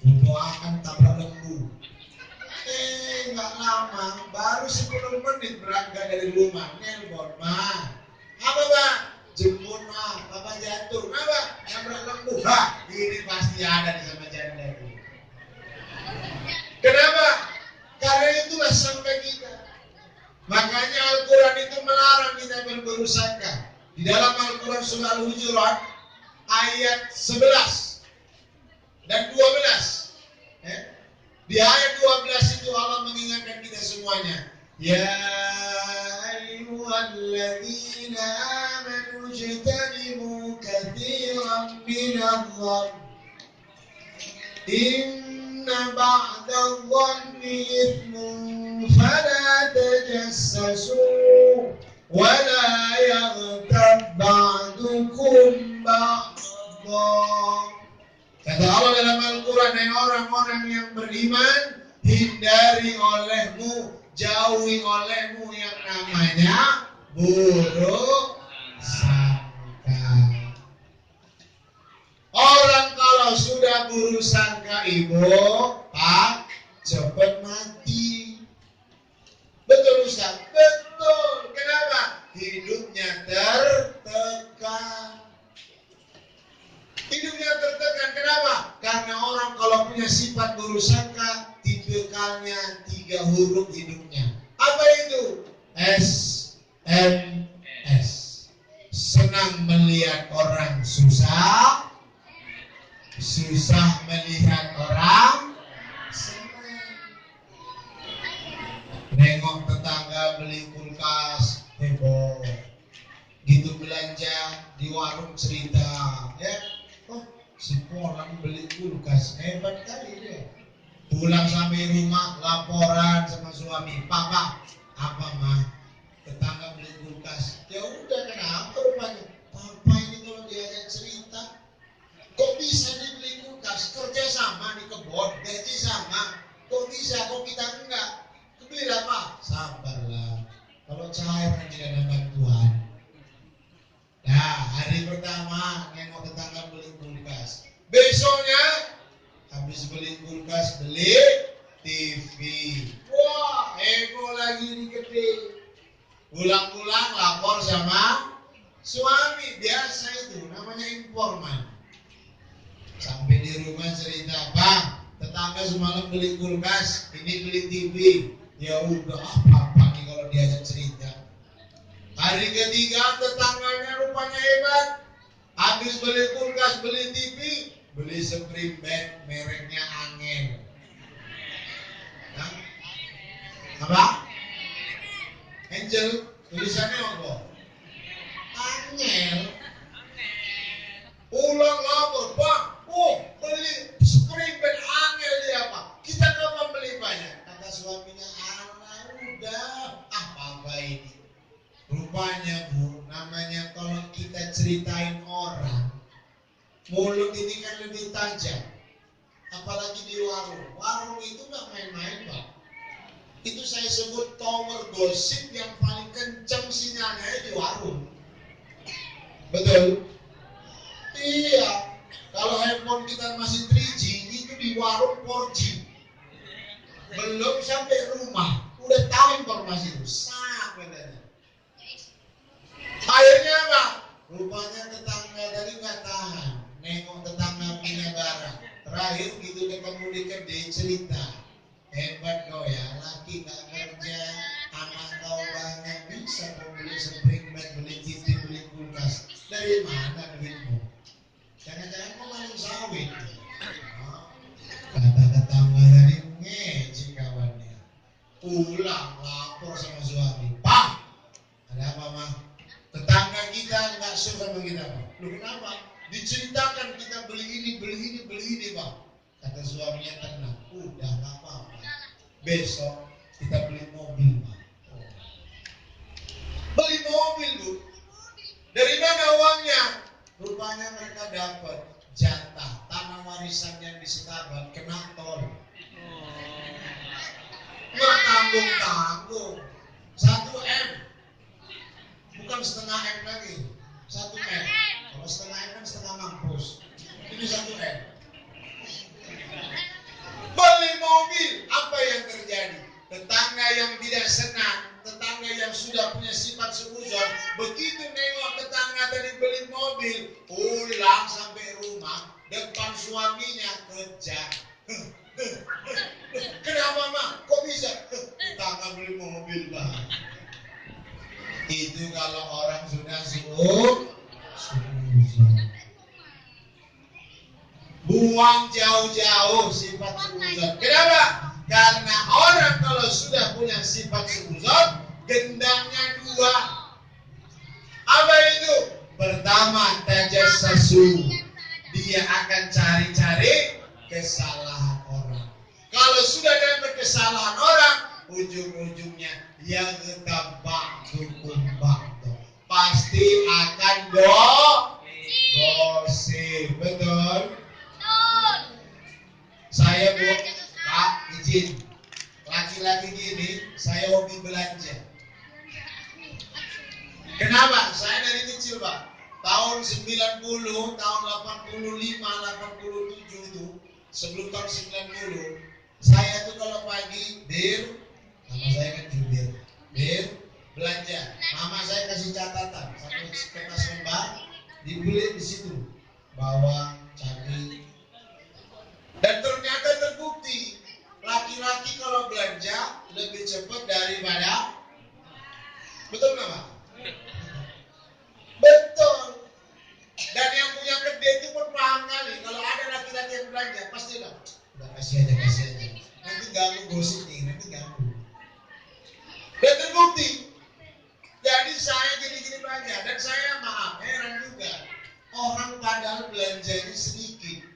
doakan tabrak lembu. Nggak lama, baru 10 menit berangkat dari rumah, nelpon, Ma. Apa, Pak? Jemput, Ma. Papa jatuh. Apa? Tabrak lembu. Ini pasti ada di sama janda itu. Kenapa? Karena itulah sampai kita. Makanya Al-Quran itu melarang kita berburuk sangka. Di dalam Al-Quran surah Al-Hujurat ayat 11 dan 12. Di ayat 12 itu Allah mengingatkan kita semuanya. Ya ayyuhalladzina amanu ijtanibu katsiran minadh-dhann. Inna ba'dadh-dhanni ithmun fala tajassasu wa la yaghtab ba'dukum ba'dhan. Kata Allah dalam Al-Quran, hai orang-orang yang beriman, hindari olehmu, jauhi olehmu yang namanya buruk sangka. Orang kalau sudah buruk sangka, Ibu, Pak, cepat mati. Betul Ustaz? Betul. Kenapa? Hidupnya tertekan. Hidupnya tertekan. Kenapa? Karena orang kalau punya sifat buruk sangka, tipikalnya 3 huruf hidupnya. Apa itu? SMS. Senang melihat orang susah, susah melihat orang senang. Nengok tetangga beli kulkas, heboh. Gitu belanja di warung cerita, ya. Oh, si Polang beli kulkas, hebat kali dia. Pulang sampai rumah laporan sama suami, Papa, apa mah? Tetangga beli kulkas. Ya udah, kenapa rupanya? Papa ini kalau diajak cerita Oh, gaji sama. Kok bisa? Kok kita enggak? Beli apa? Sabarlah. Kalau cair nanti ada bantuan. Nah, hari pertama nengok tetangga beli kulkas. Besoknya habis beli kulkas beli TV. Wah, ego lagi ini gede. Pulang-pulang lapor sama suami. Biasa itu namanya informan. Sampai di rumah cerita, Bang, tetangga semalam beli kulkas, ini beli TV. Ya udah apa-apa nih kalau diajak cerita. Hari ketiga tetangganya rupanya hebat. Habis beli kulkas, beli TV, beli spring bed mereknya Angel. Hah? Apa? Angel, tulisannya apa? Angel. Ulang lapor, Bang. Oh, beli spring bed Angel dia apa? Kita kapan beli banyak? Kata suaminya, udah, apa ini? Rupanya Bu, namanya kalau kita ceritain orang, mulut ini kan lebih tajam. Apalagi di warung. Warung itu gak main-main, Pak. Itu saya sebut tower gosip yang paling kencang sinyalnya di warung. Betul? Iya. Kalau handphone kita masih 3G, itu di warung 4G. Belum sampai rumah, udah tahu informasi itu. Sangat bedanya. Akhirnya apa? Rupanya tetangga tadi nggak tahan. Nengok tetangga punya barang. Terakhir gitu ketemu di kedai cerita. Hebat kau ya, laki nggak kerja, anak kau banyak, bisa kau beli spring bed, beli TV, beli kulkas. Dari mana duitmu? Jangan-jangan kau maling sawit. Kata tetangga tadi ngejek kawannya. Pulang lapor sama suami. Pak, ada apa mah? Tetangga kita nggak suka sama kita, Pak. Lu kenapa? Diceritakan kita beli ini, Pak. Kata suaminya tenang. Udah nggak apa-apa. Besok kita beli mobil, Pak. Oh. Beli mobil, Bu. Dari mana uangnya? Rupanya mereka dapat jatah tanah warisan yang disetabat kena tol. Nggak tanggung-tanggung. 1 M. Bukan setengah M lagi. 1 M. Kalau setengah M kan setengah mampus. Ini 1 M. Beli mobil. Apa yang terjadi? Tetangga yang tidak senang, tetangga yang sudah punya sifat suzon, begitu nengok tetangga tadi beli mobil, pulang sampai rumah, depan suaminya kejar. Kenapa, Mak? Kok bisa? Tetangga beli mobil, Bang. Itu kalau orang sudah suzon. Buang jauh-jauh sifat suzon. Kenapa? Karena orang kalau sudah punya sifat suzon, gendangnya 2. Apa itu? Pertama, tajassasu. Dia akan cari-cari kesalahan orang. Kalau sudah dapat kesalahan orang, ujung-ujungnya yang ketambak hukum bakto. Pasti akan gosip. Betul? Saya Pak, izin. Laki-laki gini, saya hobi belanja. Kenapa? Saya dari kecil, Pak. Tahun 90, tahun 85, 87 itu, sebelum tahun 90, saya tuh kalau pagi, nama saya kan jubir, belanja. Mama saya kasih catatan, satu kertas lembar, dibeli di situ, bawang, cabai. Dan ternyata terbukti, laki-laki kalau belanja lebih cepat daripada, betul nggak, Pak? Betul. Dan yang punya kedai itu pun paham kali. Kalau ada laki-laki yang belanja, pasti udah kasih aja. Nanti ganggu gosip nih, nanti ganggu. Dan terbukti. Jadi saya gini-gini belanja. Dan saya maaf, heran juga. Orang padahal belanjanya sedikit.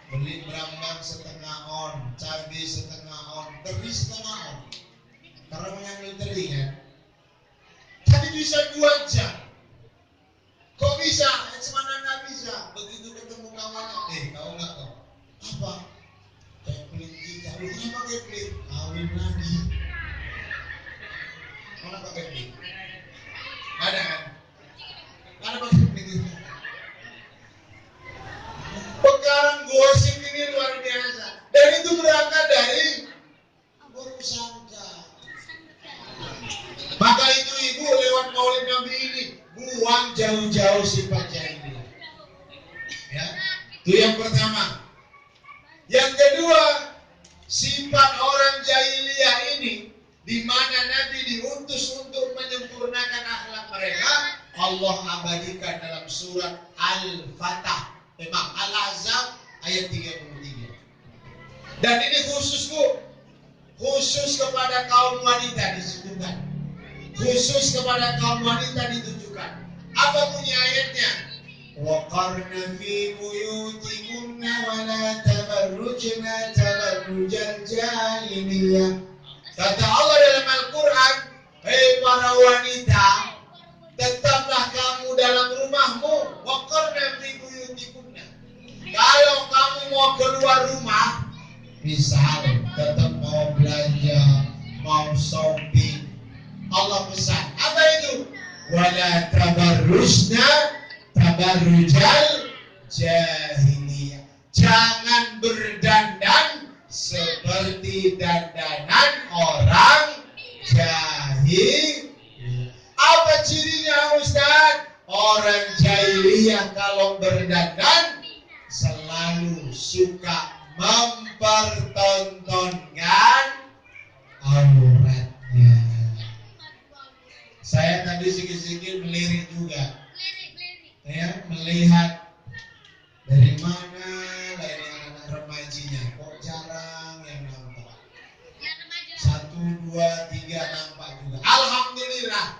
Beli berambang setengah on, cabai setengah on, teri setengah on. Karena mengambil teri kan. Tapi bisa 2 jam. Kok bisa? Mana nggak bisa? Begitu ketemu kawannya, tahu nggak kau? Apa? Mana Pak Fendi? Ada kan? Mana Pak Fendi? Sekarang gosip ini luar biasa. Dan itu berangkat dari bersangka. Maka itu ibu lewat Maulid Nabi ini buang jauh-jauh sifat jahiliyah. Ya, itu yang pertama. Yang kedua, sifat orang jahiliyah ini di mana Nabi diutus untuk menyempurnakan akhlak mereka, Allah abadikan dalam surat Al-Fatah, Al-Ahzab ayat 33. Dan ini khusus kepada kaum wanita disebutkan. Khusus kepada kaum wanita ditujukan. Apa bunyi ayatnya? وَقَرْنَ فِي بُيُوتِكُنَّ وَلَا تَبَرُّجْنَ تَبَرُّجَ الْجَاهِلِيَّةِ. Kata Allah dalam Al-Quran, hei para wanita, tetaplah kamu dalam rumahmu. وَقَرْنَ فِي بُيُوتِكُنَّ. Kalau kamu mau keluar rumah, misal tetap mau belanja, mau shopping, Allah pesan apa itu? Wala tabarrujna tabarrujal jahiliyah. Jangan berdandan seperti dandanan orang jahil. Apa cirinya Ustaz? Orang jahiliyah kalau berdandan selalu suka mempertontonkan auratnya. Saya tadi sedikit melirik juga, ya, melihat dari mana dari anak remajinya kok jarang yang nampak. 1, 2, 3 nampak juga. Alhamdulillah.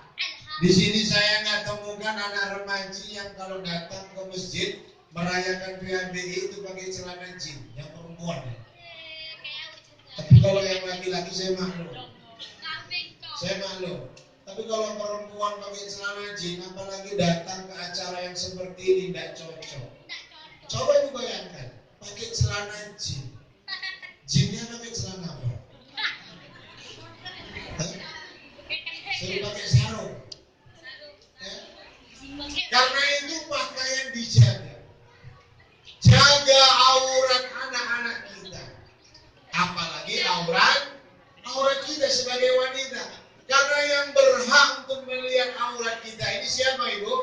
Di sini saya nggak temukan anak remaji yang kalau datang ke masjid merayakan PHBI itu pakai celana jeans, yang perempuan. Tapi kalau yang laki-laki saya maklum. Tapi kalau perempuan pakai celana jeans, apalagi datang ke acara yang seperti ini, tidak cocok. Coba dibayangkan, pakai celana jeans. Jeansnya pakai celana apa? Saya pakai sarung. Karena itu pakaian dijaga. Jaga aurat anak-anak kita. Apalagi aurat kita sebagai wanita. Karena yang berhak untuk melihat aurat kita ini siapa Ibu?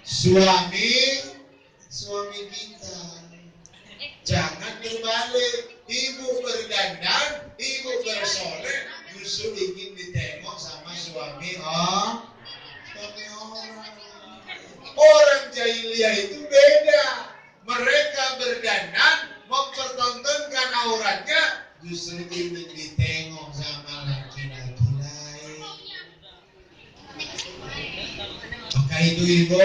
Suami kita. Jangan terbalik. Ibu berdandan, ibu bersolek, justru ingin ditengok sama suami orang. Orang jahiliyah itu beda. Mereka berdandan, mempertontonkan auratnya, justru ingin ditengok sama laki-laki lain. Maka itu Ibu,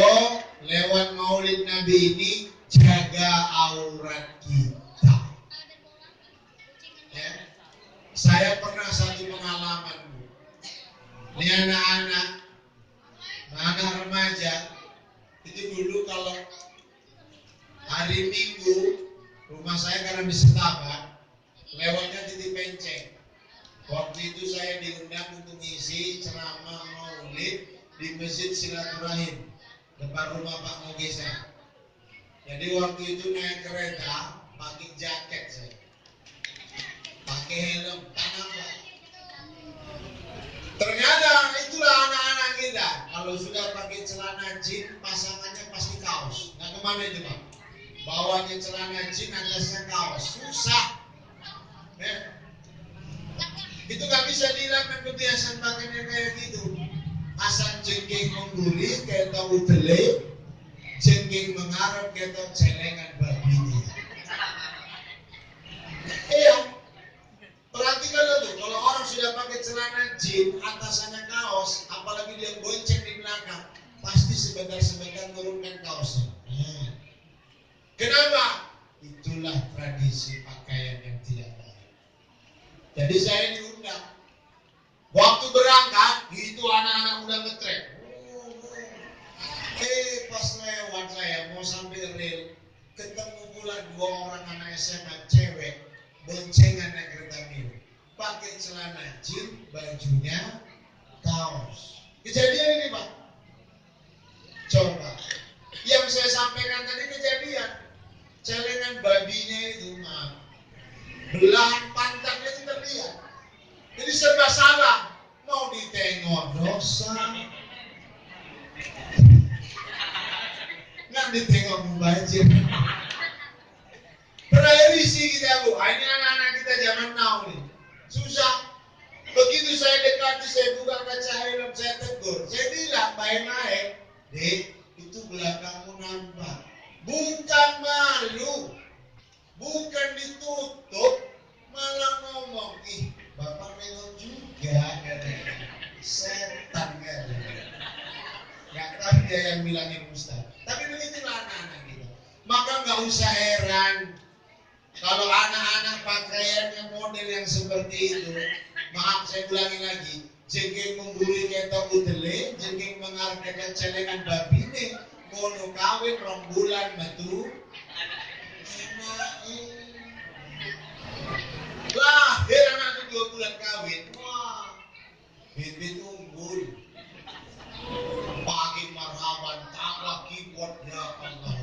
lewat Maulid Nabi ini jaga aurat kita. Ya. Saya pernah satu pengalaman, Bu. Ini anak-anak remaja itu dulu kalau hari Minggu rumah saya karena di Setapak, lewatnya titik penceng. Waktu itu saya diundang untuk ngisi ceramah Maulid di Masjid Silaturahim depan rumah Pak Mogesa. Jadi waktu itu naik kereta pakai jaket saya, pakai helm, tanapa. Ternyata itulah anak-anak kita. Kalau sudah pakai celana jeans, pasangannya pasti kaos. Nggak kemana itu Pak? Bawahnya celana jeans, atasnya kaos. Susah. Ya. Itu nggak bisa dihilangkan kebiasaan pakainya kayak gitu. Asal jengking mengguli, kayak tahu delay, jengking mengarap, kayak tahu celengan babinya. Iya. Perhatikan tuh, kalau orang sudah pakai celana jeans, atasannya kaos, apalagi dia bonceng di belakang, pasti sebentar-sebentar turunkan kaosnya. Kenapa? Itulah tradisi pakaian yang tidak baik. Jadi saya diundang. Waktu berangkat, itu anak-anak udah ngetrek. Pas lewat saya mau sampai rel, ketemu pula 2 orang anak SMA cewek. Boncengan naik kereta mini, pakai celana jeans, bajunya kaos. Kejadian ini Pak. Coba. Yang saya sampaikan tadi kejadian. Celengan babinya itu, maaf. Belahan pantatnya itu terlihat. Jadi serba salah. Mau ditengok dosa. Nggak ditengok mubazir. Berisi kita Bu. Ini anak-anak kita zaman now nih. Susah. Begitu saya dekati, saya buka kaca helm, saya tegur. Saya bilang, baik-baik. Dek, itu belakangmu nampak. Bukan malu. Bukan ditutup. Malah ngomong, ih, Bapak nengok juga. Setan kan. Gak tahu dia yang bilangin Ustaz. Tapi begitulah anak-anak kita. Maka gak usah heran. Kalau anak-anak pakaiannya model yang seperti itu, maaf saya ulangi lagi, jengking membuli ketok udele, jengking mengarahkan celengan babine, ngono kawin rembulan metu, lahir anak itu 2 bulan kawin, wah, bibit unggul, pagi marhaban, taklak keyboard ya Allah.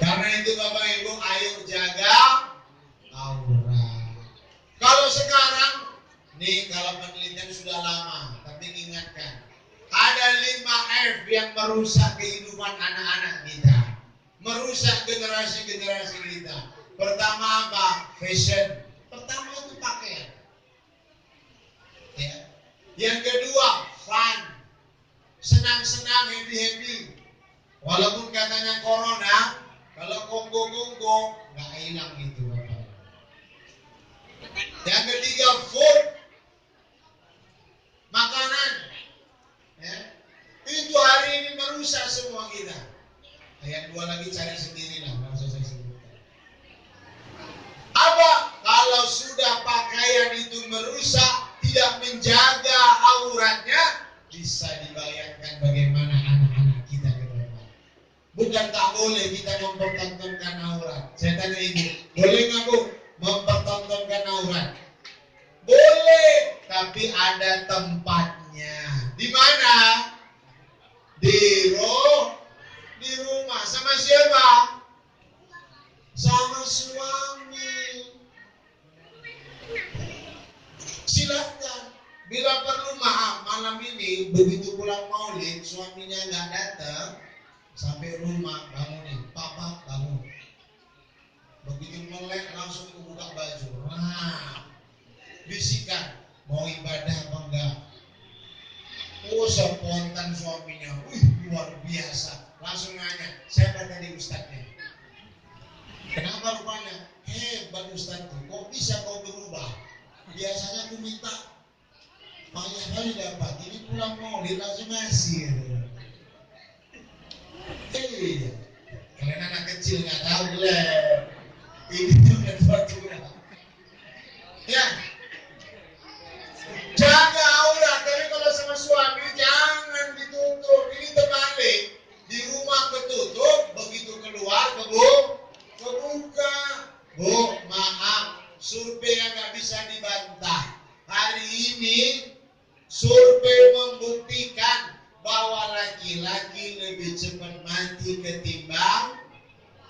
Karena itu Bapak Ibu, ayo jaga aurat. Kalau sekarang, nih kalau penelitian sudah lama, tapi ingatkan, ada 5 F yang merusak kehidupan anak-anak kita, merusak generasi-generasi kita. Pertama apa? Fashion. Pertama itu pakaian. Ya. Yang kedua, fun. Senang-senang, happy-happy. Walaupun katanya corona, kalau kongko-kongko nggak hilang gitu Bapak. Yang ketiga, food, makanan. Ya. Itu hari ini merusak semua kita. Yang 2 lagi cari sendiri lah, nggak usah saya sebutkan. Apa? Kalau sudah pakaian itu merusak, tidak menjaga auratnya, bisa dibayangkan bagaimana anak-anak kita ke depan. Bukan tak boleh kita mempertontonkan aurat. Saya tanya ibu, boleh nggak Bu mempertontonkan aurat? Boleh, tapi ada tempatnya. Di mana? Di rumah. Sama siapa? Sama suami. Silakan. Bila perlu maaf, malam ini begitu pulang maulid, suaminya nggak datang, sampai rumah bangunin, Papa bangun. Begitu melek langsung buka baju. Nah, bisikan, mau ibadah apa enggak? Oh, spontan suaminya, luar biasa. Langsung nanya, siapa tadi ustadznya? Kenapa rupanya? Hebat ustadzku, kok bisa kau berubah? Biasanya aku minta banyak kali dapat, ini pulang maulid langsung ngasih. Kalian anak kecil nggak tahu lah. Ini juga faktura. Ya, jaga aurat. Tapi kalau sama suami jangan ditutup. Ini terbalik. Di rumah ketutup, begitu keluar kebuka. Bu, maaf, survei yang nggak bisa dibantah. Hari ini survei membuktikan bahwa laki-laki lebih cepat mati ketimbang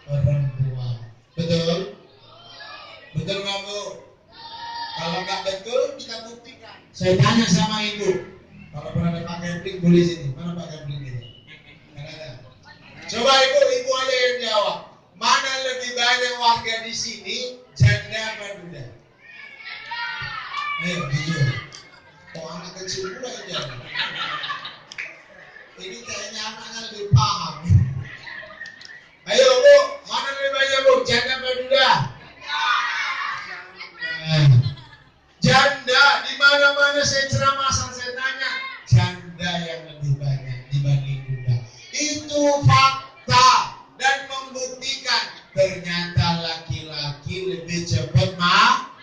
perempuan. Betul? Betul nggak Bu? Kalau nggak betul kita buktikan. Saya tanya sama ibu, kalau pernah ada pakai bling boleh sini. Mana pakai bling ini? Ada. Coba ibu aja yang jawab. Mana lebih banyak warga di sini janda apa duda? Ayo jujur. Oh, anak kecil pula yang janda. Ini kayaknya anaknya lebih paham. Ayo Bu, mana lebih banyak Bu? Janda apa duda? Janda, di mana-mana saya ceramah saya tanya, janda yang lebih banyak dibanding duda. Itu fakta dan membuktikan ternyata laki-laki lebih cepat mati.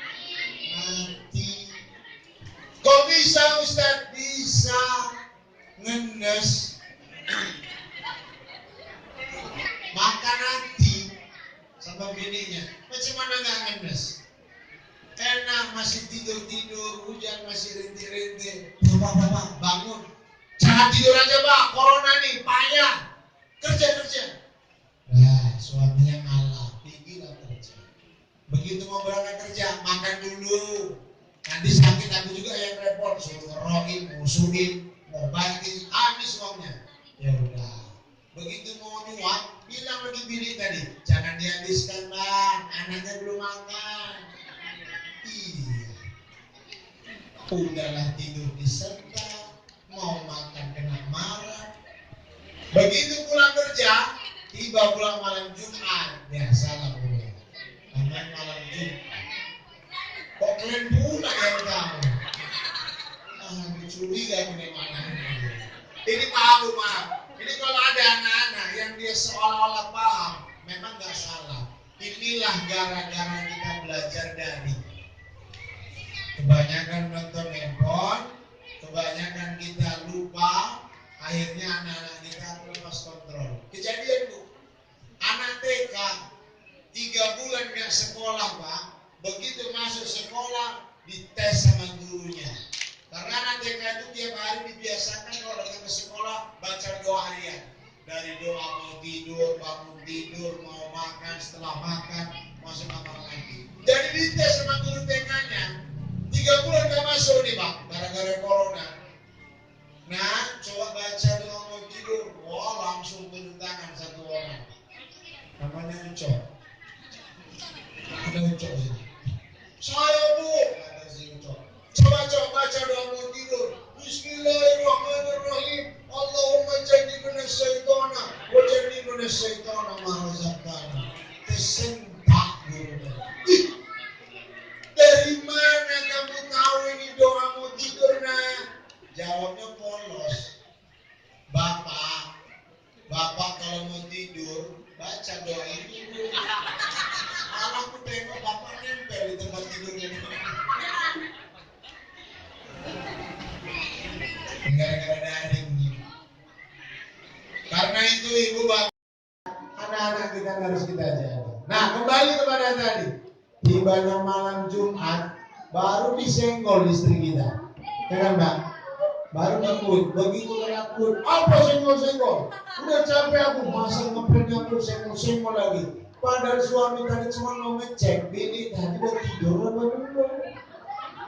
Kok bisa Ustaz? Bisa. Ngenes makan nanti sama bininya, macam mana nggak ngenes? Enak masih tidur-tidur, hujan masih rintik-rintik. Bapak, bangun. Jangan tidur aja Pak, corona nih, payah. Kerja. Nah, suaminya ngalah, pergilah kerja. Begitu mau berangkat kerja, makan dulu. Nanti sakit aku juga yang repot, suruh ngerokin, musuhin, mau banting, habis uangnya. Ya udah. Begitu mau nyuap, bilang lagi bini tadi, jangan dihabiskan Bang, anaknya belum makan. Iya. Udahlah tidur di sentak, mau makan kena marah. Begitu pulang kerja, tiba pulang malam Jumat, biasalah boleh. Karena malam Jumat. Kok kalian pulang yang tahu? Curiga ini mana? Ini maaf. Ini kalau ada anak-anak yang dia seolah-olah paham, memang nggak salah. Inilah gara-gara kita belajar dari. Kebanyakan nonton handphone, kebanyakan kita lupa, akhirnya anak-anak kita lepas kontrol. Kejadian Bu, anak TK 3 bulan nggak sekolah Pak, begitu masuk sekolah dites sama gurunya. Karena anak TK itu tiap hari dibiasakan kalau datang ke sekolah baca doa harian. Dari doa mau tidur, bangun tidur, mau makan, setelah makan, masuk kamar lagi. Jadi dites sama guru TK-nya. 3 bulan gak masuk nih Pak, gara-gara corona. Nah, coba baca doa mau tidur. Wah, langsung turun tangan satu orang. Namanya Ucok. Ada Ucok ini. Saya Bu, kata si Ucok. Coba baca doa mau tidur. Bismillahirrahmanirrahim. Allahumma jannibna syaitana wa jannibna syaitana ma razaqtana. Tersentak guru. Dari mana kamu tahu ini doa mau tidur nak? Jawabnya polos. Bapak kalau mau tidur baca doa ini. Malah aku tengok bapak nempel di tempat tidurnya. Gara-gara daring begini. Karena itu ibu bapak, anak-anak kita harus kita jaga. Nah, kembali kepada tadi. Tibanya malam Jumat, baru disenggol istri kita. Ya kan Mbak? Baru ngekut, begitu ngekut. Apa senggol-senggol? Udah capek aku, masa ngepel senggol lagi. Padahal suami tadi cuma mau ngecek, bini tadi udah tidur apa belum?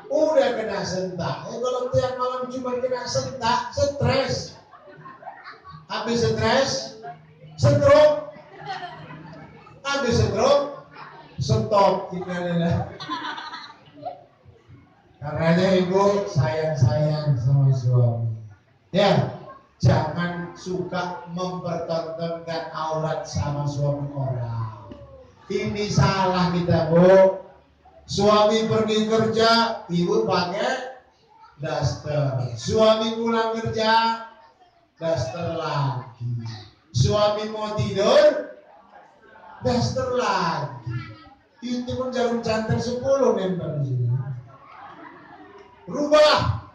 Udah kena sentak. Kalau tiap malam cuma kena sentak, stres. Habis stres, stroke. Habis stroke, stop. Karena ibu sayang-sayang sama suami. Ya, jangan suka mempertontonkan aurat sama suami orang. Ini salah kita Bu. Suami pergi kerja, ibu pakai daster. Suami pulang kerja, daster lagi. Suami mau tidur, daster lagi. Itu pun jarum canter 10 nempel di sini. Rubah.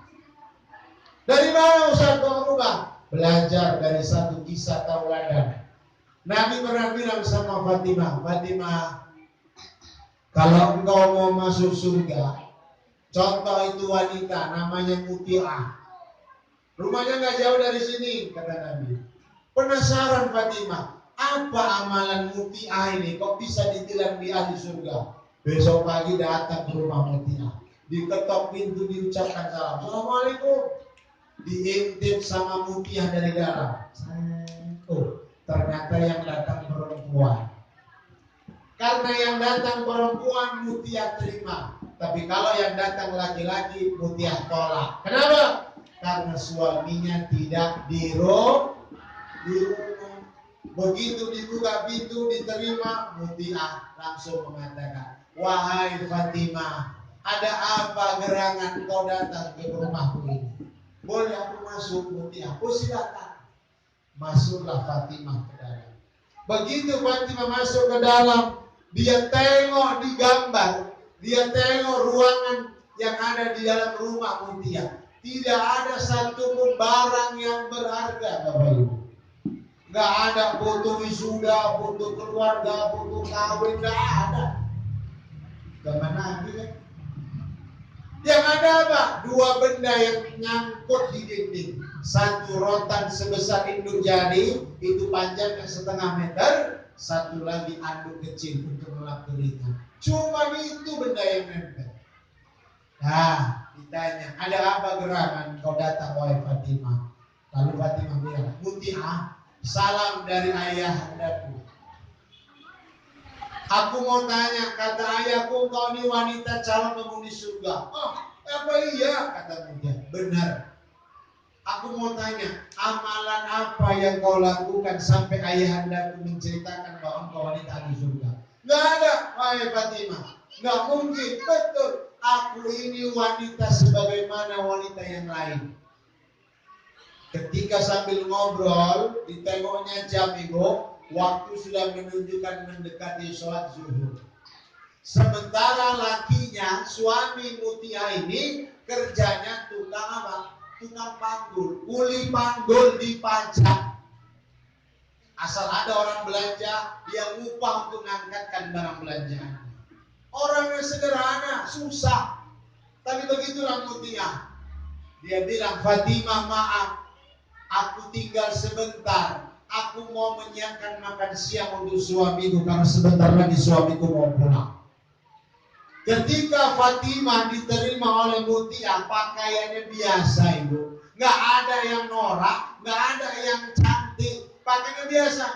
Dari mana Ustaz kau rubah? Belajar dari satu kisah tauladan. Nabi pernah bilang sama Fatimah, kalau engkau mau masuk surga, contoh itu wanita namanya Muti'ah. Rumahnya nggak jauh dari sini, kata Nabi. Penasaran Fatimah, apa amalan Muti'ah ini? Kok bisa ditilang di ahli surga? Besok pagi datang ke rumah Muti'ah. Diketok pintu, diucapkan salam. Assalamualaikum. Diintip sama Muti'ah dari dalam. Oh, ternyata yang datang perempuan. Karena yang datang perempuan Muti'ah terima. Tapi kalau yang datang laki-laki Muti'ah tolak. Kenapa? Karena suaminya tidak di rumah. Begitu dibuka pintu diterima, Muti'ah langsung mengatakan, wahai Fatimah, ada apa gerangan kau datang ke rumahku ini? Boleh aku masuk Muti'ah? Oh silakan. Masuklah Fatimah ke dalam. Begitu Fatimah masuk ke dalam, dia tengok di gambar, dia tengok ruangan yang ada di dalam rumah Muti'ah. Tidak ada satu pun barang yang berharga, Bapak Ibu. Gak ada foto wisuda, foto keluarga, foto kawin, gak ada. Zaman Nabi kan, ada apa? Dua benda yang nyangkut di dinding. Satu rotan sebesar induk jari, itu panjangnya 1,5 meter. Satu lagi anduk kecil untuk melap keringat. Cuma itu benda yang nempel. Nah, ditanya, ada apa gerangan kau datang wahai Fatimah? Lalu Fatimah bilang, Muti'ah, salam dari ayah andaku. Aku mau tanya, kata ayahku, kau ini wanita calon penghuni surga. Oh, apa iya? Kata Muti'ah, benar. Aku mau tanya, amalan apa yang kau lakukan sampai ayah andaku menceritakan bahwa engkau wanita ahli surga? Nggak ada, wahai Fatimah. Nggak mungkin, betul. Aku ini wanita sebagaimana wanita yang lain. Ketika sambil ngobrol, ditengoknya jam itu, waktu sudah menunjukkan mendekati sholat zuhur. Sementara lakinya, suami Muti'ah ini, kerjanya tukang apa? Tukang panggul, kuli panggul di pajak. Asal ada orang belanja, dia ngupah untuk mengangkatkan barang belanjaan. Orangnya sederhana, susah. Tapi begitulah Muti'ah. Dia bilang, Fatimah maaf, aku tinggal sebentar. Aku mau menyiapkan makan siang untuk suamiku karena sebentar lagi suamiku mau pulang. Ketika Fatimah diterima oleh Muti'ah, pakaiannya biasa ibu. Nggak ada yang norak, nggak ada yang cantik, pakaiannya biasa.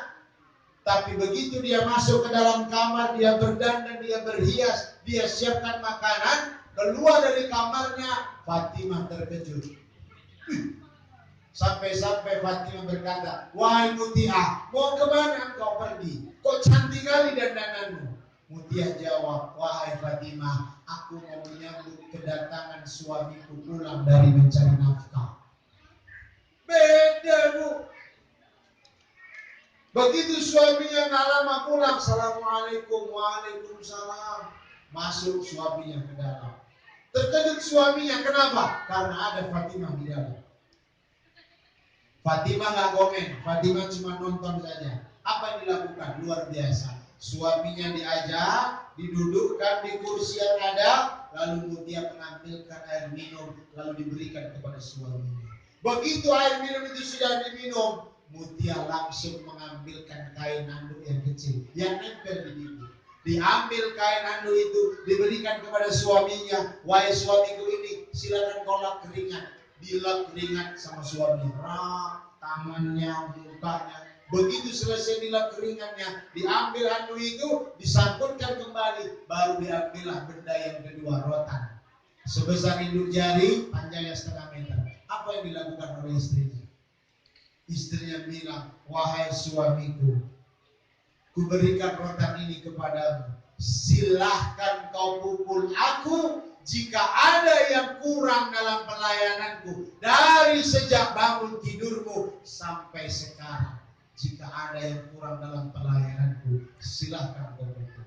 Tapi begitu dia masuk ke dalam kamar, dia berdandan, dia berhias, dia siapkan makanan, keluar dari kamarnya, Fatimah terkejut. Sampai-sampai Fatimah berkata, wahai Muti'ah, mau kemana engkau pergi? Kok cantik kali dandananmu? Muti'ah jawab, wahai Fatimah, aku mau menyambut kedatangan suamiku pulang dari mencari nafkah. Beda bu. Begitu suaminya nggak lama pulang, Assalamualaikum, waalaikumsalam. Masuk suaminya ke dalam. Terkejut suaminya, kenapa? Karena ada Fatimah di dalam. Fatimah nggak komen, Fatimah cuma nonton saja. Apa yang dilakukan? Luar biasa. Suaminya diajak, didudukkan di kursi yang ada, lalu Muti'ah mengambilkan air minum, lalu diberikan kepada suaminya. Begitu air minum itu sudah diminum, Muti'ah langsung mengambilkan kain anduk yang kecil, yang nempel di dinding. Diambil kain anduk itu, diberikan kepada suaminya. Wahai suamiku ini, silakan kau lap keringat. Dilap keringat sama suaminya, tangannya, mukanya. Begitu selesai dilap keringatnya, diambil anduk itu, disangkutkan kembali, baru diambillah benda yang kedua, rotan. Sebesar induk jari, panjangnya 1,5 meter. Apa yang dilakukan oleh istrinya? Istrinya bilang, wahai suamiku, kuberikan rotan ini kepadamu. Silahkan kau pukul aku jika ada yang kurang dalam pelayananku dari sejak bangun tidurmu sampai sekarang. Jika ada yang kurang dalam pelayananku, silahkan kau pukul.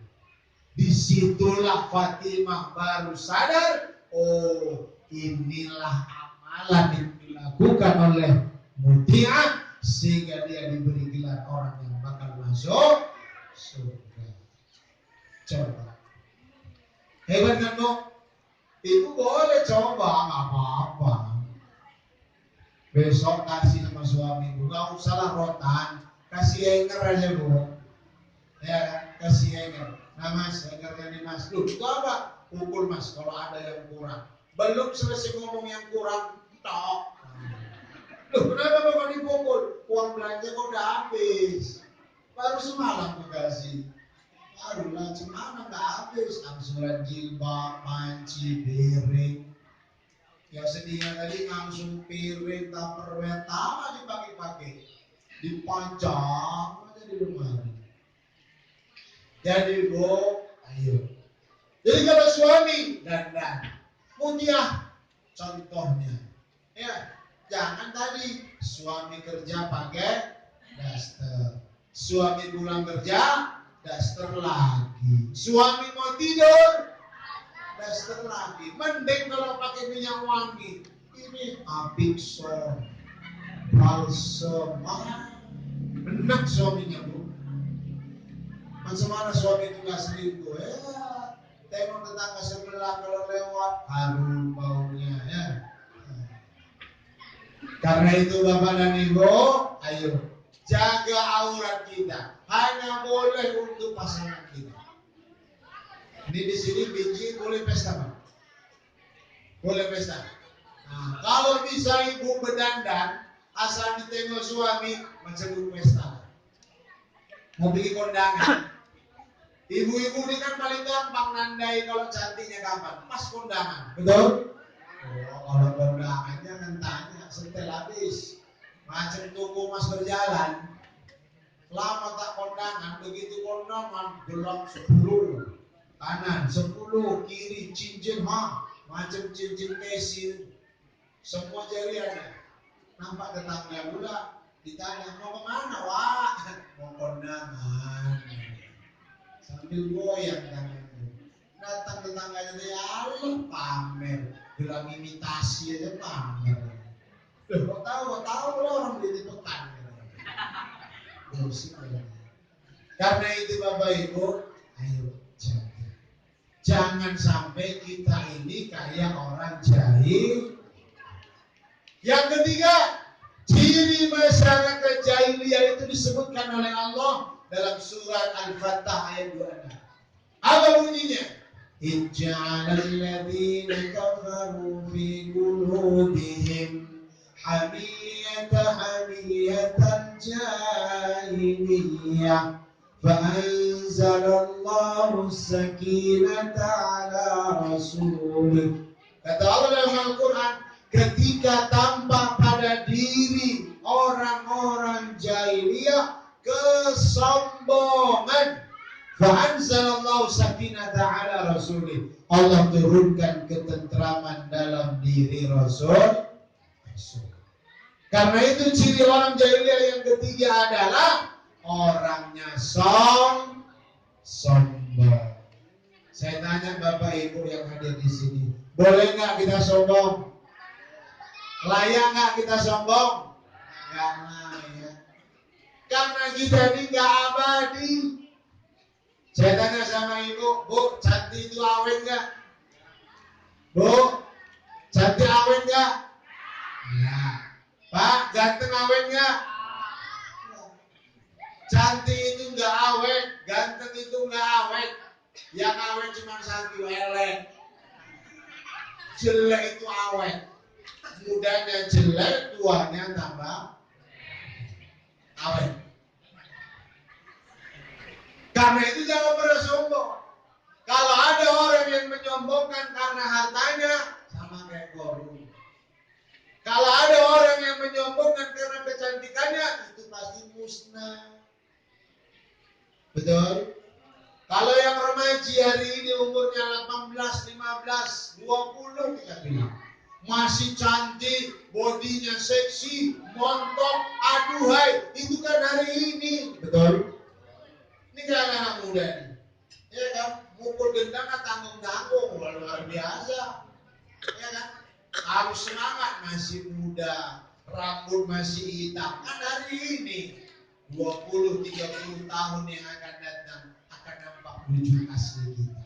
Disitulah Fatimah baru sadar, oh inilah amalan yang dilakukan oleh Muti'ah sehingga dia diberi gelar orang yang bakal masuk surga. Coba, hebat kan dok? Ibu boleh coba, nggak apa-apa. Besok kasih sama suami ibu, nggak usah rotan, kasih enger aja bu. Ya, kasih enger. Nah mas, engernya nih mas. Loh, itu apa? Pukul mas, kalau ada yang kurang. Belum selesai ngomong yang kurang, tok. Loh, kenapa bapak dipukul? Uang belanja kok udah habis. Baru semalam aku kasih. Barulah cemana nggak habis. Angsuran jilbab, panci, piring. Ya sedihnya tadi langsung piring, tupperware, sama dipakai-pakai. Dipajang aja di lemari. Jadi bu, ayo. Jadi kalau suami dandan, Muti'ah contohnya. Ya, jangan tadi suami kerja pakai daster. Suami pulang kerja, daster lagi. Suami mau tidur, daster lagi. Mending kalau pakai minyak wangi. Ini Apixol, balsem, enak suaminya bu. Macam mana suami itu nggak selingkuh? tengok tetangga sebelah kalau lewat, harum baunya ya. Karena itu Bapak dan Ibu, ayo jaga aurat kita. Hanya boleh untuk pasangan kita. Ini di sini biji boleh pesta, Pak? Boleh pesta. Nah, kalau bisa ibu berdandan, asal ditengok suami macam pesta. Mau bikin kondangan. Ibu-ibu ini kan paling gampang nandai kalau cantiknya kapan? Pas kondangan, betul? Oh, kalau kondangan jangan tanya, setel habis. Macam tunggu mas berjalan. Lama tak kondangan, begitu kondangan gelap 10 kanan, 10 kiri, cincin macam cincin kesil, semua jari ada. Nampak tetangga pula, ditanya mau kemana? Wah, mau kondangan. Sambil goyang tangannya. Datang tetangganya dia, Allah pamer, bilang imitasi aja pamer. Kok tahu orang beli pekan. Karena itu Bapak Ibu, ayo jaga. Jangan sampai kita ini kayak orang jahil. Yang ketiga, ciri masyarakat jahiliyah itu disebutkan oleh Allah dalam surat Al-Fatah ayat 26. Apa bunyinya? Ij'alal ladzina kafaru fi qulubihim hamiyatal jahiliyah fa'anzalallahu sakinata ala rasulih. Kata Allah dalam Al-Quran, ketika tampak pada diri orang-orang jahiliyah kesombongan, fa'anzalallahu sakinata ala rasulih, Allah turunkan ketentraman dalam diri Rasul. Karena itu ciri orang jahiliyah yang ketiga adalah orangnya sombong. Saya tanya Bapak Ibu yang hadir di sini, boleh nggak kita sombong? Layak nggak kita sombong? Nggak layak. Karena kita ini nggak abadi. Saya tanya sama ibu, Bu, cantik itu awet nggak? Bu, cantik awet nggak? Ya. Pak, ganteng awet nggak? Cantik itu nggak awet, ganteng itu nggak awet. Yang awet cuma satu, elek. Jelek itu awet. Mudanya jelek, tuanya tambah awet. Karena itu jangan pernah sombong. Kalau ada orang yang menyombongkan karena hartanya, sama kayak korun. Kalau ada orang yang menyombongkan karena kecantikannya, itu pasti musnah. Betul? Kalau yang remaja hari ini umurnya 18, 15, 20 kita bilang masih cantik, bodinya seksi, montok, aduhai, itu kan hari ini. Betul? Ini kan anak muda nih. Ya kan? Mukul gendang tanggung-tanggung, luar biasa. Ya kan? Harus semangat, masih muda, rambut masih hitam. Kan hari ini 20-30 tahun yang akan datang akan nampak wujud asli kita.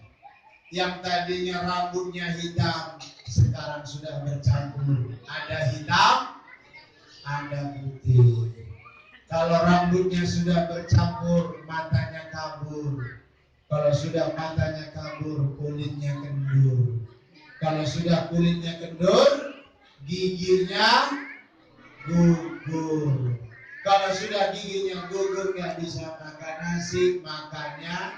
Yang tadinya rambutnya hitam sekarang sudah bercampur. Ada hitam, ada putih. Kalau rambutnya sudah bercampur, matanya kabur. Kalau sudah matanya kabur, kulitnya kendur. Kalau sudah kulitnya kendur, giginya gugur. Kalau sudah giginya gugur, nggak bisa makan nasi, makannya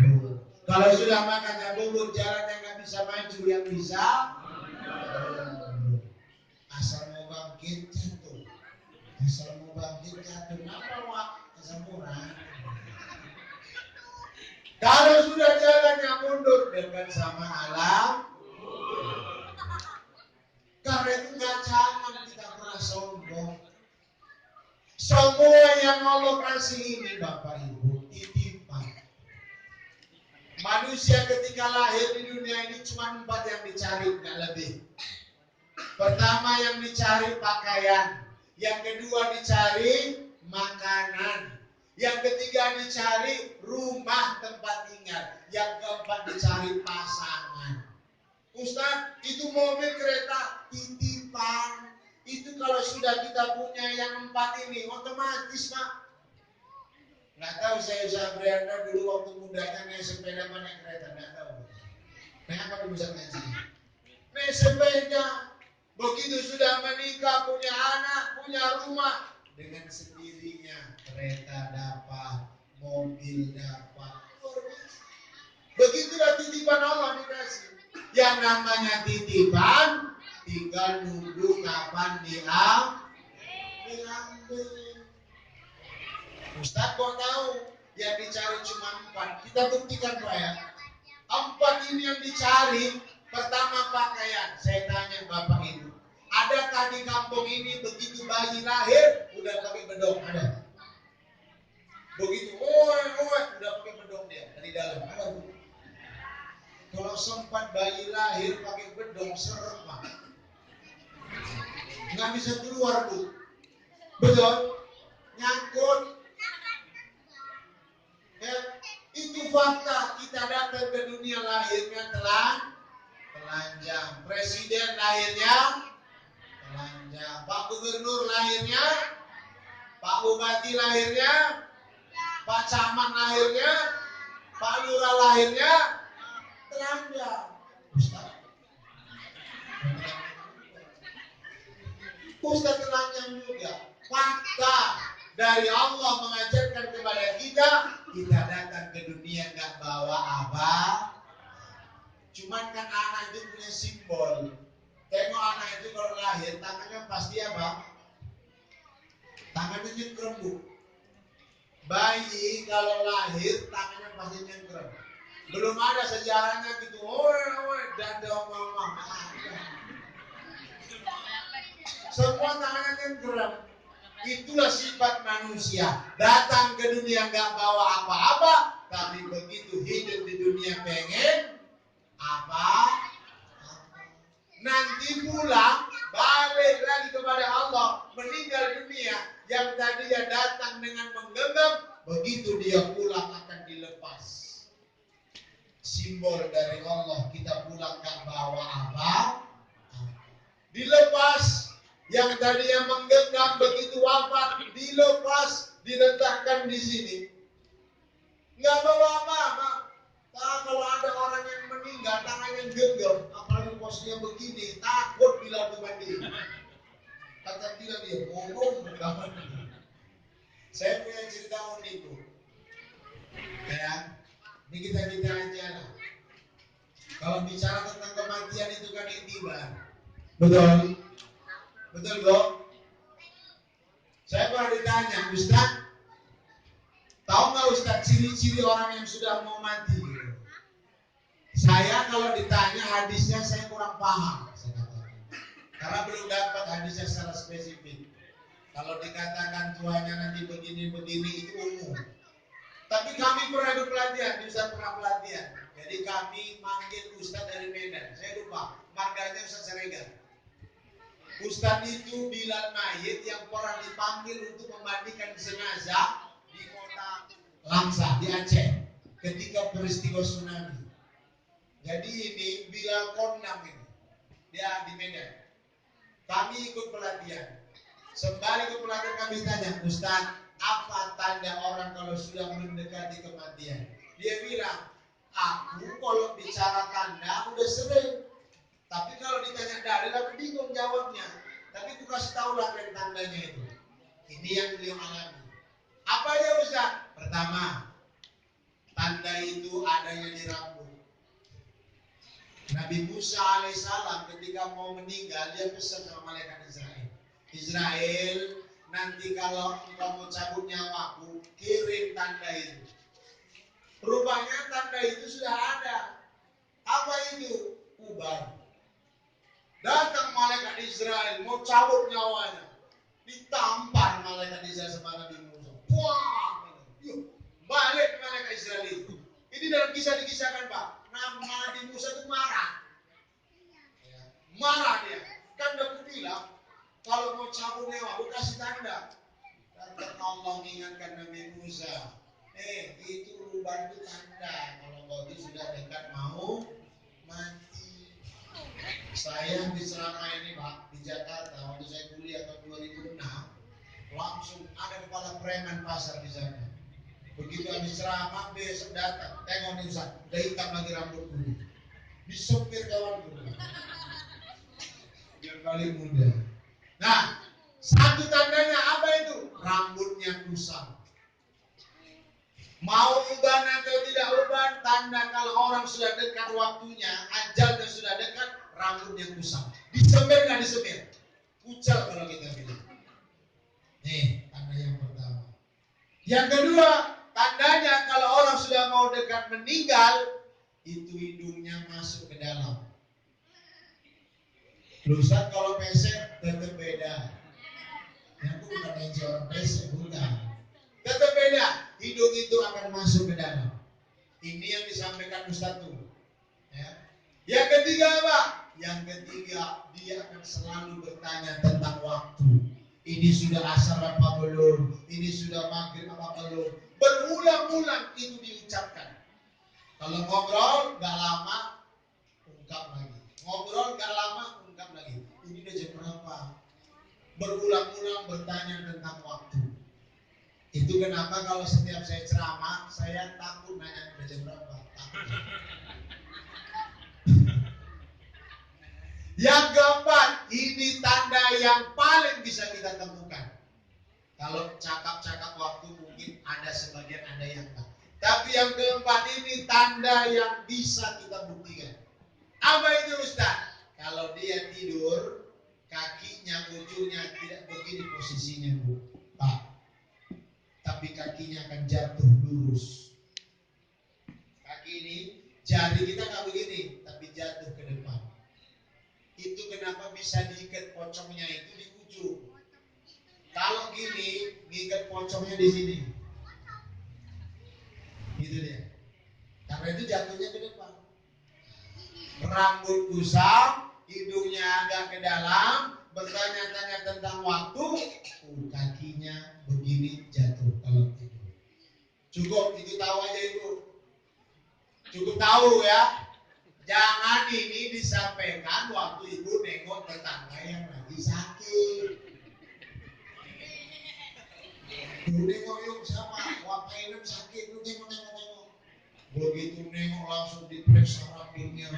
gugur. Kalau sudah makannya gugur, jalannya nggak bisa maju, yang bisa asal mau bangkit jatuh. Asal mau bangkit jatuh, kenapa wak? Asal murah. Kalau sudah jalannya mundur, dekat sama alam. Karena itu jangan kita pernah sombong. Semua yang Allah kasih ini Bapak Ibu titipan. Manusia ketika lahir di dunia ini cuma 4 yang dicari, nggak lebih. Pertama yang dicari pakaian, yang kedua dicari makanan, Yang ketiga dicari rumah tempat tinggal. Yang keempat dicari pasangan. Ustaz, itu mobil kereta titipan. Itu kalau sudah kita punya yang 4 ini otomatis Pak. Nggak tahu saya Brianda dulu waktu mudanya naik sepeda apa naik kereta, nggak tahu. Kenapa bisa ngaji? Naik sepeda. Begitu sudah menikah, punya anak, punya rumah, dengan sendirinya kereta dapat, mobil dapat. Begitulah titipan Allah dikasih. Yang namanya titipan tinggal nunggu kapan diambil. Ustaz kok tahu yang dicari cuma 4? Kita buktikan Pak ya. 4 ini yang dicari. Pertama pakaian. Saya tanya Bapak Ibu, adakah di kampung ini begitu bayi lahir udah pakai bedong? Ada. Begitu, udah pakai bedong dia dari dalam. Ada Bu. Kalau sempat bayi lahir pakai bedong serem Pak. Nggak bisa keluar Bu. Betul? Nyangkut. Ya, itu fakta. Kita datang ke dunia lahirnya telanjang. Presiden lahirnya telanjang. Pak Gubernur lahirnya, Pak Bupati lahirnya, Pak Camat lahirnya, Pak Lurah lahirnya telanjang. Ustaz telanjang juga. Fakta dari Allah mengajarkan kepada kita datang ke dunia nggak bawa apa. Cuman kan anak itu punya simbol. Tengok anak itu kalau lahir tangannya pasti apa? Tangannya nyengkrem Bu. Bayi kalau lahir tangannya pasti nyengkrem. Belum ada sejarahnya gitu. Dada mama. Semua tangannya nyengkrem. Itulah sifat manusia. Datang ke dunia nggak bawa apa-apa, tapi begitu hidup di dunia pengen apa? Nanti pulang balik lagi kepada Allah, meninggal dunia. Yang tadinya datang dengan menggenggam, begitu dia pulang akan dilepas. Simbol dari Allah, kita pulang nggak bawa apa? Dilepas. Yang tadinya menggenggam begitu wafat dilepas, diletakkan di sini. Nggak bawa apa-apa. Kalau ada orang yang meninggal tangannya genggam, apalagi posisinya begini, takut bila mandi. Kata dia ngomong berkawan. Saya punya cerita unik Bu. Ya, ini kita aja lah. Kalau bicara tentang kematian itu kan intiban. Betul. Betul Bu? Saya pernah ditanya, Ustaz, tahu nggak Ustaz ciri-ciri orang yang sudah mau mati? Saya kalau ditanya hadisnya saya kurang paham, saya katakan. Karena belum dapat hadisnya secara spesifik. Kalau dikatakan tuanya nanti begini-begini itu umum. Tapi kami pernah pelatihan, Ustaz pernah pelatihan. Jadi kami manggil Ustaz dari Medan. Saya lupa, marganya Ustaz Seregar. Ustaz itu Bilal mayit yang pernah dipanggil untuk memandikan jenazah di kota Langsa di Aceh ketika peristiwa tsunami. Jadi ini Bilal Kondam ini, dia di Medan. Kami ikut pelatihan. Sembari ke pelatihan kami tanya, Ustaz, apa tanda orang kalau sudah mendekati kematian? Dia bilang, aku kalau bicara tanda udah sering. Tapi kalau ditanya dalil aku bingung jawabnya. Tapi aku kasih tahu lah tandanya itu. Ini yang beliau alami. Apa ya Ustaz? Pertama, tanda itu adanya di rambut. Nabi Musa alaihissalam ketika mau meninggal dia pesan sama malaikat Israel. Israel, nanti kalau engkau mau cabut nyawaku, kirim tanda itu. Rupanya tanda itu sudah ada. Apa itu? Ubar. Datang malaikat Israel mau cabut nyawanya, ditampar malaikat Israel sama Nabi Musa. Wah, balik malaikat Israel itu. Ini dalam kisah dikisahkan Pak. Nabi Musa itu marah. Marah dia. Kan udah bilang kalau mau cabut nyawa, aku kasih tanda. tetap Allah mengingatkan Nabi Musa. Itu uban itu tanda kalau kau itu sudah dekat mau mati. Saya di selama ini Pak di Jakarta waktu saya kuliah tahun 2006 langsung ada kepala preman pasar di sana. Begitu habis ceramah besok datang, tengok nih Ustaz, udah hitam lagi rambutku. Disopir kawanku. Biar balik muda. Nah, satu tandanya apa itu? Rambutnya kusam. Mau uban atau tidak uban, tanda kalau orang sudah dekat waktunya, ajalnya sudah dekat, rambutnya kusam. Disemir nggak disemir? Kucal kalau kita bilang. Nih, tanda yang pertama. Yang kedua, tandanya kalau orang sudah mau dekat meninggal, itu hidungnya masuk ke dalam. Ustaz kalau pesek tetap beda. Aku bukan yang orang pesek, bukan. Tetap beda, hidung itu akan masuk ke dalam. Ini yang disampaikan Ustaz tuh. Ya. Yang ketiga apa? Yang ketiga, dia akan selalu bertanya tentang waktu. Ini sudah asar apa belum? Ini sudah maghrib apa belum? Berulang-ulang itu diucapkan. Kalau ngobrol gak lama, ungkap lagi. Ngobrol gak lama, ungkap lagi. Ini udah jam berapa? Berulang-ulang bertanya tentang waktu. Itu kenapa kalau setiap saya ceramah, saya takut nanya udah jam berapa. Takut. Yang keempat, ini tanda yang paling bisa kita temukan. Kalau cakap-cakap waktu mungkin ada sebagian, ada yang enggak. Tapi yang keempat ini tanda yang bisa kita buktikan. Apa itu Ustaz? Kalau dia tidur, kakinya ujungnya tidak begini posisinya Bu, Pak. Tapi kakinya akan jatuh lurus. Kaki ini, jari kita nggak begini, tapi jatuh ke depan. Itu kenapa bisa diikat pocongnya itu di ujung. Kalau gini, ngikat pocongnya di sini. Gitu dia. Karena itu jatuhnya ke depan. Rambut kusam, hidungnya agak ke dalam, bertanya-tanya tentang waktu, kakinya begini jatuh kalau tidur. Cukup, itu tahu aja Ibu. Cukup tahu ya. Jangan ini disampaikan waktu Ibu nengok tetangga yang lagi sakit. Ibu nengok yuk sama, ngapain sakit, lu nengok. Begitu nengok langsung diperiksa rambutnya,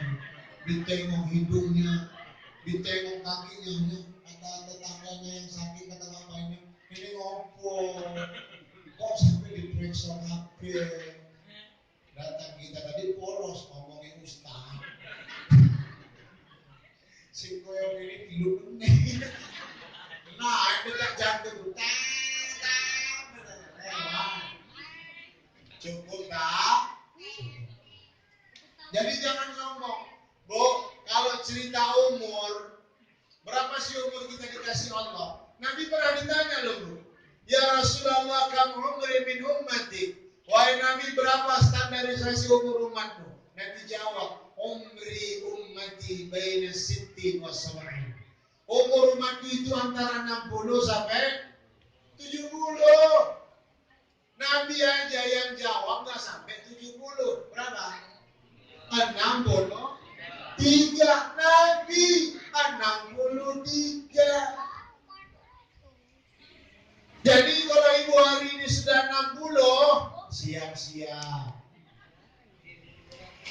ditengok hidungnya, ditengok kakinya. Kata tetangganya yang sakit, kata bapaknya, ini ngopo? Kok sampai diperiksa kabeh? Datang kita tadi polos ngomongin Ustaz. Si koyong ini tidur benih. Nah, dekat jantung. Cukup tak? Jadi jangan sombong. Bu, kalau cerita umur, berapa sih umur kita dikasih Allah? Nabi pernah ditanya loh Bu. Ya Rasulullah, kam umri min ummati. Wahai Nabi, berapa standarisasi umur umatmu? Nabi jawab, umri ummati baina sittin wa sab'in. Umur umatku itu antara 60 sampai 70. Nabi aja yang jawab nggak sampai 70. Berapa? 63. Nabi 63. Jadi kalau Ibu hari ini sudah 60, siap-siap.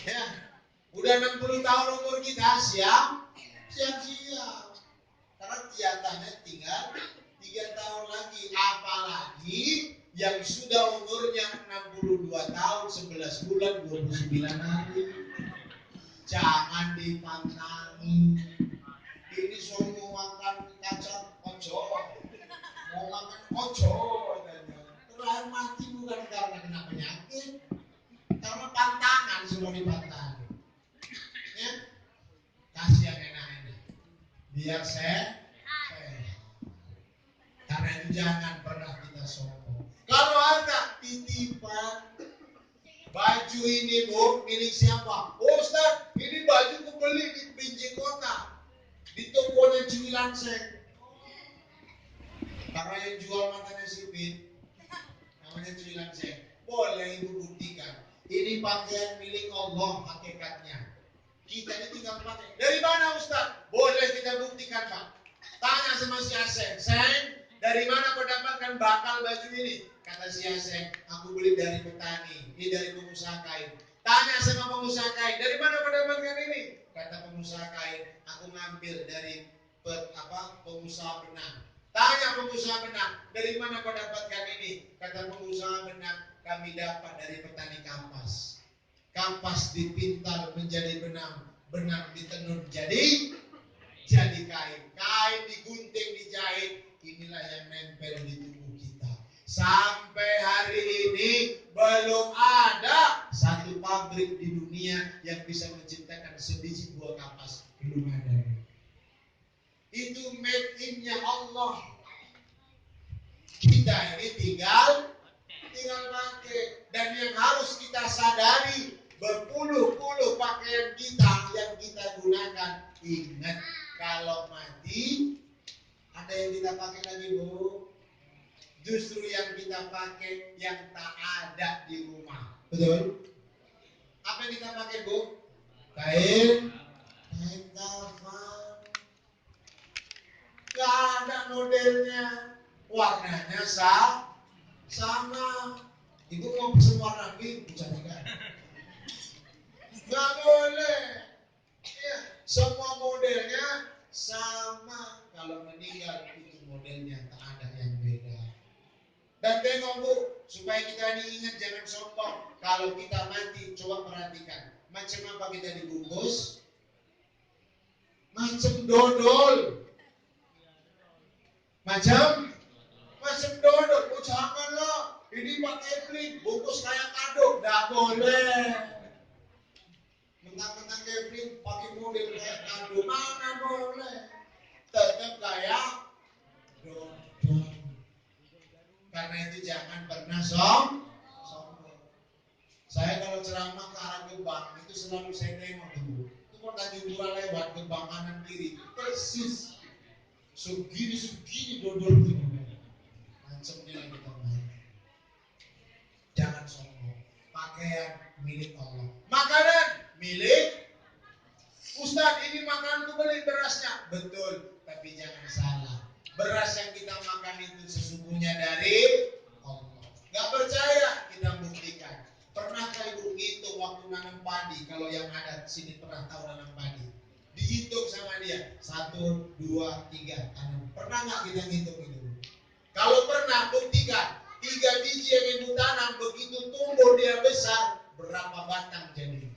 Ya, udah 60 tahun umur kita, siap-siap. Karena jatahnya tinggal 3 tahun lagi. Apalagi yang sudah umurnya 62 tahun, 11 bulan, 29 hari. Jangan dipantangi. Ini semua makan kacang ojo. Mau makan ojo, terakhir mati bukan karena kena penyakit, karena pantangan semua dipantang. Ya, kasih yang enak-enak, biar saya. Karena itu jangan pernah kita sombong. Kalau harta titipan, baju ini Bu, milik siapa? Oh Ustaz, ini baju ku beli di pinggir kota, di tokonya Ciwilanseng. Karena yang jual matanya sipit, namanya Cuilan Seng. Boleh ibu buktikan. Ini pakaian milik Allah hakikatnya. Kita ini tinggal pakai. Dari mana Ustaz? Boleh kita buktikan Pak. Tanya sama si Aseng. Seng, dari mana kau dapatkan bakal baju ini? Kata si Aseng, aku beli dari petani. Ini dari pengusaha kain. Tanya sama pengusaha kain. Dari mana kau dapatkan ini? Kata pengusaha kain, aku ngambil dari pengusaha benang. Tanya pengusaha benang, dari mana kau dapatkan ini? Kata pengusaha benang, kami dapat dari petani kampas. Kampas dipintal menjadi benang, benang ditenun jadi kain. Kain digunting, dijahit. Inilah yang nempel di tubuh kita. Sampai hari ini belum ada satu pabrik di dunia yang bisa menciptakan sebiji buah kampas. Belum ada. Itu made in-nya Allah. Kita ini tinggal pakai. Dan yang harus kita sadari, berpuluh-puluh pakaian kita yang kita gunakan. Ingat, kalau mati ada yang kita pakai lagi, Bu. Justru yang kita pakai yang tak ada di rumah. Betul? Apa yang kita pakai, Bu? Kain kafan. Gak ada modelnya. Warnanya sama. Ibu mau pesen warna pink, cantikan. Gak boleh. Ya, semua modelnya sama. Kalau meninggal itu modelnya tak ada yang beda. Dan tengok Bu, supaya kita diingat jangan sombong. Kalau kita mati, coba perhatikan. Macam apa kita dibungkus? Macam dodol. Macam dodol. Oh janganlah. Ini pakai pling, bungkus kayak kado. Tidak boleh. Mentang-mentang Kevin pakai model kayak kado, mana boleh. Tetap kayak dodol. Karena itu jangan pernah sombong. Saya kalau ceramah ke arah gerbang itu selalu saya tengok dulu. Itu kalau Tanjung Pura lewat gerbang kanan kiri persis segini dodol itu. Macamnya kita main. Jangan sombong. Pakaian milik Allah. Makanan milik Ustaz, ini makanan tuh beli berasnya. Betul, tapi jangan salah. Beras yang kita makan itu sesungguhnya dari Allah. Gak percaya, kita buktikan. Pernahkah Ibu ngitung waktu nanam padi? Kalau yang ada sini pernah tahu nanam padi? Dihitung sama dia. 1, 2, 3 tanam. Pernah gak kita ngitung itu? Kalau pernah, buktikan. 3 biji yang Ibu tanam, begitu tumbuh dia besar, berapa batang jadi?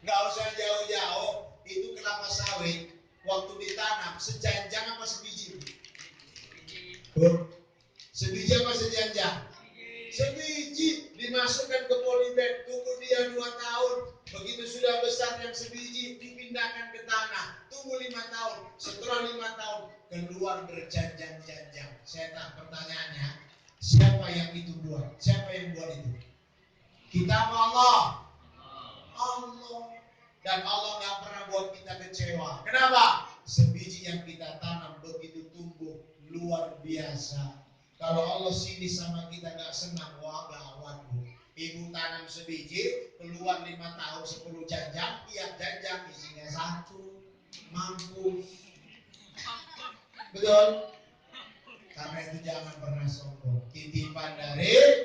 Gak usah jauh-jauh. Itu kelapa sawit. Waktu ditanam, sejanjang apa sebiji? Sebiji apa sejanjang? Sebiji. Dimasukkan ke polybag, tunggu dia 2 tahun. Begitu sudah besar yang sebiji, dipindahkan ke tanah. Tunggu 5 tahun. Setelah 5 tahun, keluar berjanjang-janjang. Saya tak pertanyaannya, siapa yang itu buat? Siapa yang buat itu? Kitab Allah. Allah. Dan Allah gak pernah buat kita kecewa. Kenapa? Sebiji yang kita tanam begitu tumbuh luar biasa. Kalau Allah sinis sama kita gak senang, wah gawat. Ibu tanam sebiji, keluar 5 tahun 10 janjang, tiap janjang isinya 1. Mampu. Betul? Karena itu jangan pernah sombong. Titipan dari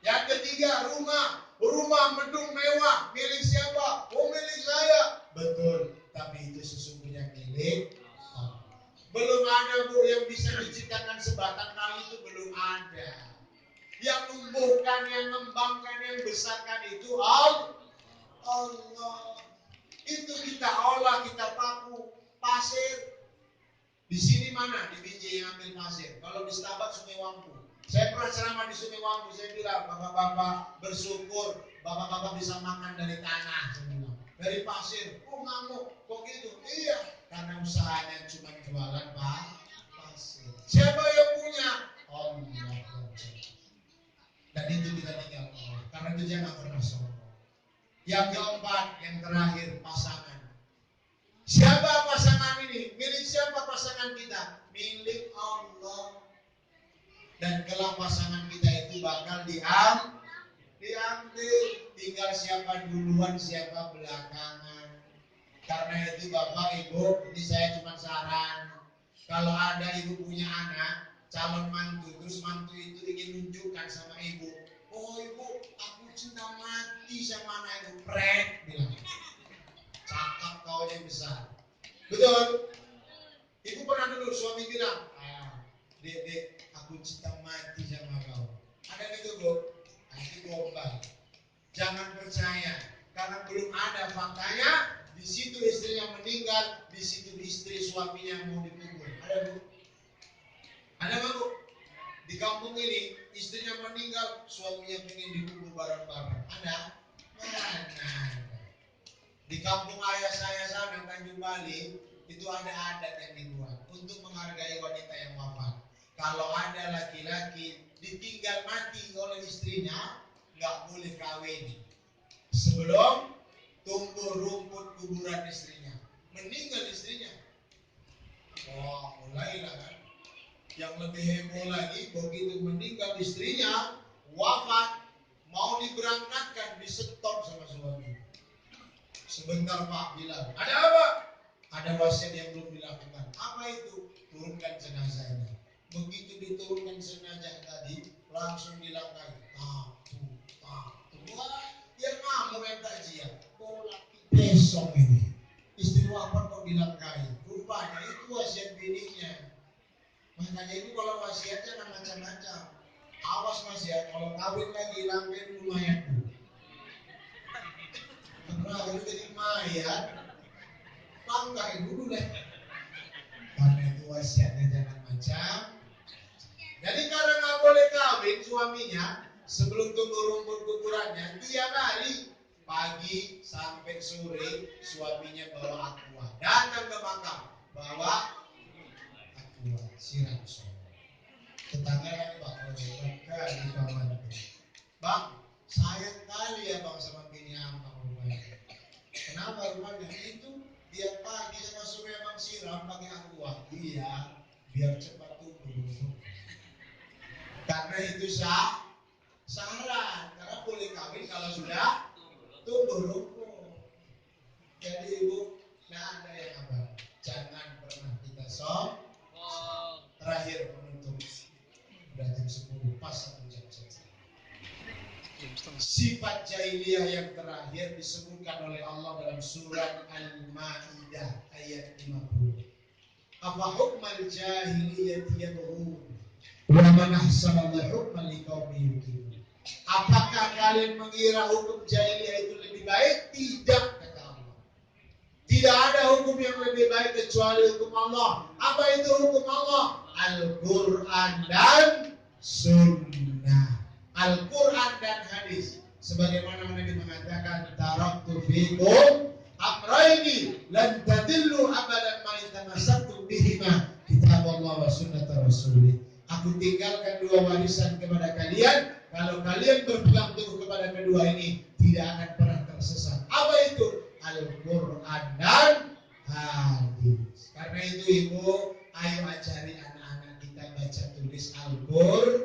yang ketiga, rumah gedung mewah, milik siapa? Oh, milik saya. Betul, tapi itu sesungguhnya milik Allah. Belum ada Bu yang bisa diciptakan sebatang kali, itu belum ada. Yang numbuhkan, yang ngembangkan, yang besarkan itu Allah. Itu kita olah, kita paku pasir. Di sini mana? Di biji yang ambil pasir. Kalau di Stabat Sungai Wampu. Saya pernah ceramah di Sungai Wampu. Saya bilang, bapak-bapak bersyukur, bapak-bapak bisa makan dari tanah. Saya bilang, dari pasir. Oh ngamuk, kok gitu? Iya, karena usahanya cuma jualan pasir. Siapa yang punya? Allah. Dan itu kita tinggal Allah. Karena itu jangan pernah sombong. Yang keempat, yang terakhir, pasangan. Siapa pasangan ini? Milik siapa pasangan kita? Milik Dan kelak pasangan kita itu bakal diambil. Tinggal siapa duluan, siapa belakangan. Karena itu Bapak Ibu, ini saya cuma saran. Kalau ada ibu punya anak, calon mantu, terus mantu itu ingin nunjukkan sama ibu, oh ibu, aku cinta mati sama anak ibu, prank, bilang. Cakap kau yang besar. Betul? Ibu pernah dulu suami bilang, dek, aku cinta mati sama kau. Ada gitu Bu? Itu gombal. Jangan percaya, karena belum ada faktanya. Di situ istrinya meninggal, di situ istri suaminya mau dikubur. Ada Bu? Ada Bu? Di kampung ini istrinya meninggal, suaminya ingin dikubur bareng-bareng. Ada? Mana? Di kampung ayah saya sana Tanjung Bali itu ada adat yang dibuat untuk menghargai wanita yang wafat. Kalau ada laki-laki ditinggal mati oleh istrinya, nggak boleh kawin sebelum tumbuh rumput kuburan istrinya. Meninggal istrinya, wah mulailah kan. Yang lebih heboh lagi, begitu meninggal istrinya, wafat, mau diberangkatkan, disetop sama suami. Sebentar Pak bilang, ada apa? Ada wasiat yang belum dilakukan. Apa itu? Turunkan jenazahnya. Begitu diturunkan jenazah tadi, langsung dilangkai. Wah, yang ngamuk yang takjiah. Oh laki besok ini. Istri wafat kok dilangkai. Rupanya itu wasiat bininya. Makanya itu kalau wasiat jangan macam-macam. Awas wasiat, kalau kawin lagi langkai dulu mayatku. Karena kalau jadi mayat, langkai dulu deh. Karena itu wasiatnya jangan macam. Jadi karena nggak boleh kawin suaminya, sebelum tumbuh rumput kuburannya, tiap hari pagi sampai sore suaminya bawa aqua, datang ke makam bawa aqua, siram semua. Tetangga kan Pak, kali kawan Bang, sayang kali ya Bang sama bini abang rumahnya. Kenapa rumahnya itu tiap pagi sama sore Bang siram pakai aqua? Iya, biar cepat tumbuh. Karena itu saran, karena boleh kawin kalau sudah tumbuh rumput. Jadi Ibu, nah ada yang apa? Jangan pernah kita sombong. Terakhir penutup, udah jam 10 pas 1 jam saja. Sifat jahiliyah yang terakhir disebutkan oleh Allah dalam surat Al-Maidah ayat 50. Apa hukmal jahiliyah yabghun? Wa man ahsana hukman liqaumin yuqinun. Apakah kalian mengira hukum jahiliyah itu lebih baik? Tidak, kata Allah. Tidak ada hukum yang lebih baik kecuali hukum Allah. Apa itu hukum Allah? Al-Quran dan Sunnah. Al-Quran dan hadis. Sebagaimana Nabi mengatakan, taraktu fikum amrayni lan tadillu abadan ma tamassaktum bihima kitab Allah wa sunnat rasulih. Aku tinggalkan dua warisan kepada kalian. Kalau kalian berpegang teguh kepada kedua ini, tidak akan pernah tersesat. Apa itu? Al-Quran dan hadis. Karena itu Ibu, ayo ajari anak-anak kita baca tulis Al-Quran.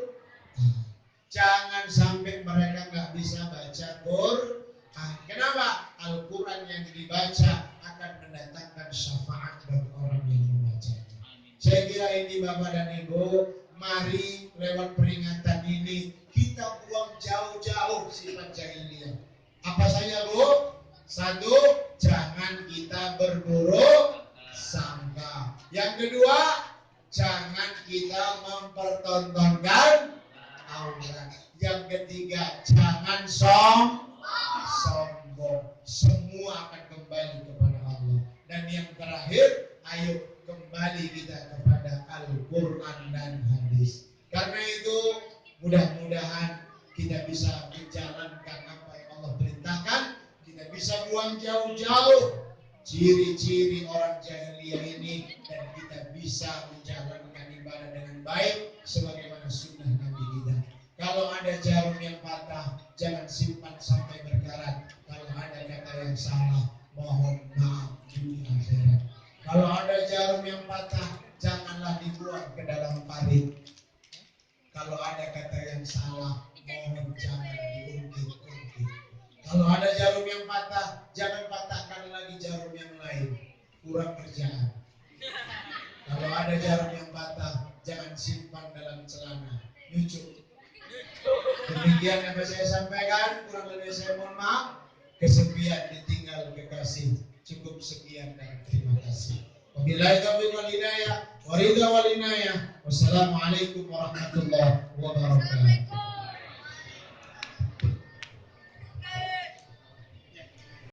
Jangan sampai mereka nggak bisa baca Quran. Kenapa? Al-Quran yang dibaca akan mendatangkan syafaat bagi orang yang membacanya. Saya kira ini Bapak dan Ibu, mari lewat peringatan ini kita buang jauh-jauh sifat jahiliyah. Apa saja Bu? 1, jangan kita berburuk sangka. Yang kedua, jangan kita mempertontonkan aurat. Yang ketiga, jangan sombong. Semua akan kembali kepada Allah. Dan yang terakhir, ayo kembali kita kepada Al-Quran dan hadis. Karena itu mudah-mudahan kita bisa menjalankan apa yang Allah perintahkan. Kita bisa buang jauh-jauh ciri-ciri orang jahiliyah ini, dan kita bisa menjalankan ibadah dengan baik sebagaimana sunnah Nabi kita. Kalau ada jarum yang patah, jangan simpan sampai berkarat. Kalau ada kata yang salah, mohon maaf dunia akhirat. Kalau ada jarum yang patah, janganlah dibuang ke dalam parit. Kalau ada kata yang salah, mohon jangan diungkit-ungkit. Kalau ada jarum yang patah, jangan patahkan lagi jarum yang lain. Kurang kerjaan. Kalau ada jarum yang patah, jangan simpan dalam celana. Nyucuk. Demikian yang saya sampaikan, kurang lebih saya mohon maaf. Kesepian ditinggal kekasih. Cukup sekian dan terima kasih. Wabillahi taufiq wal hidayah, wa ridha wal inayah. Wassalamualaikum warahmatullahi wabarakatuh.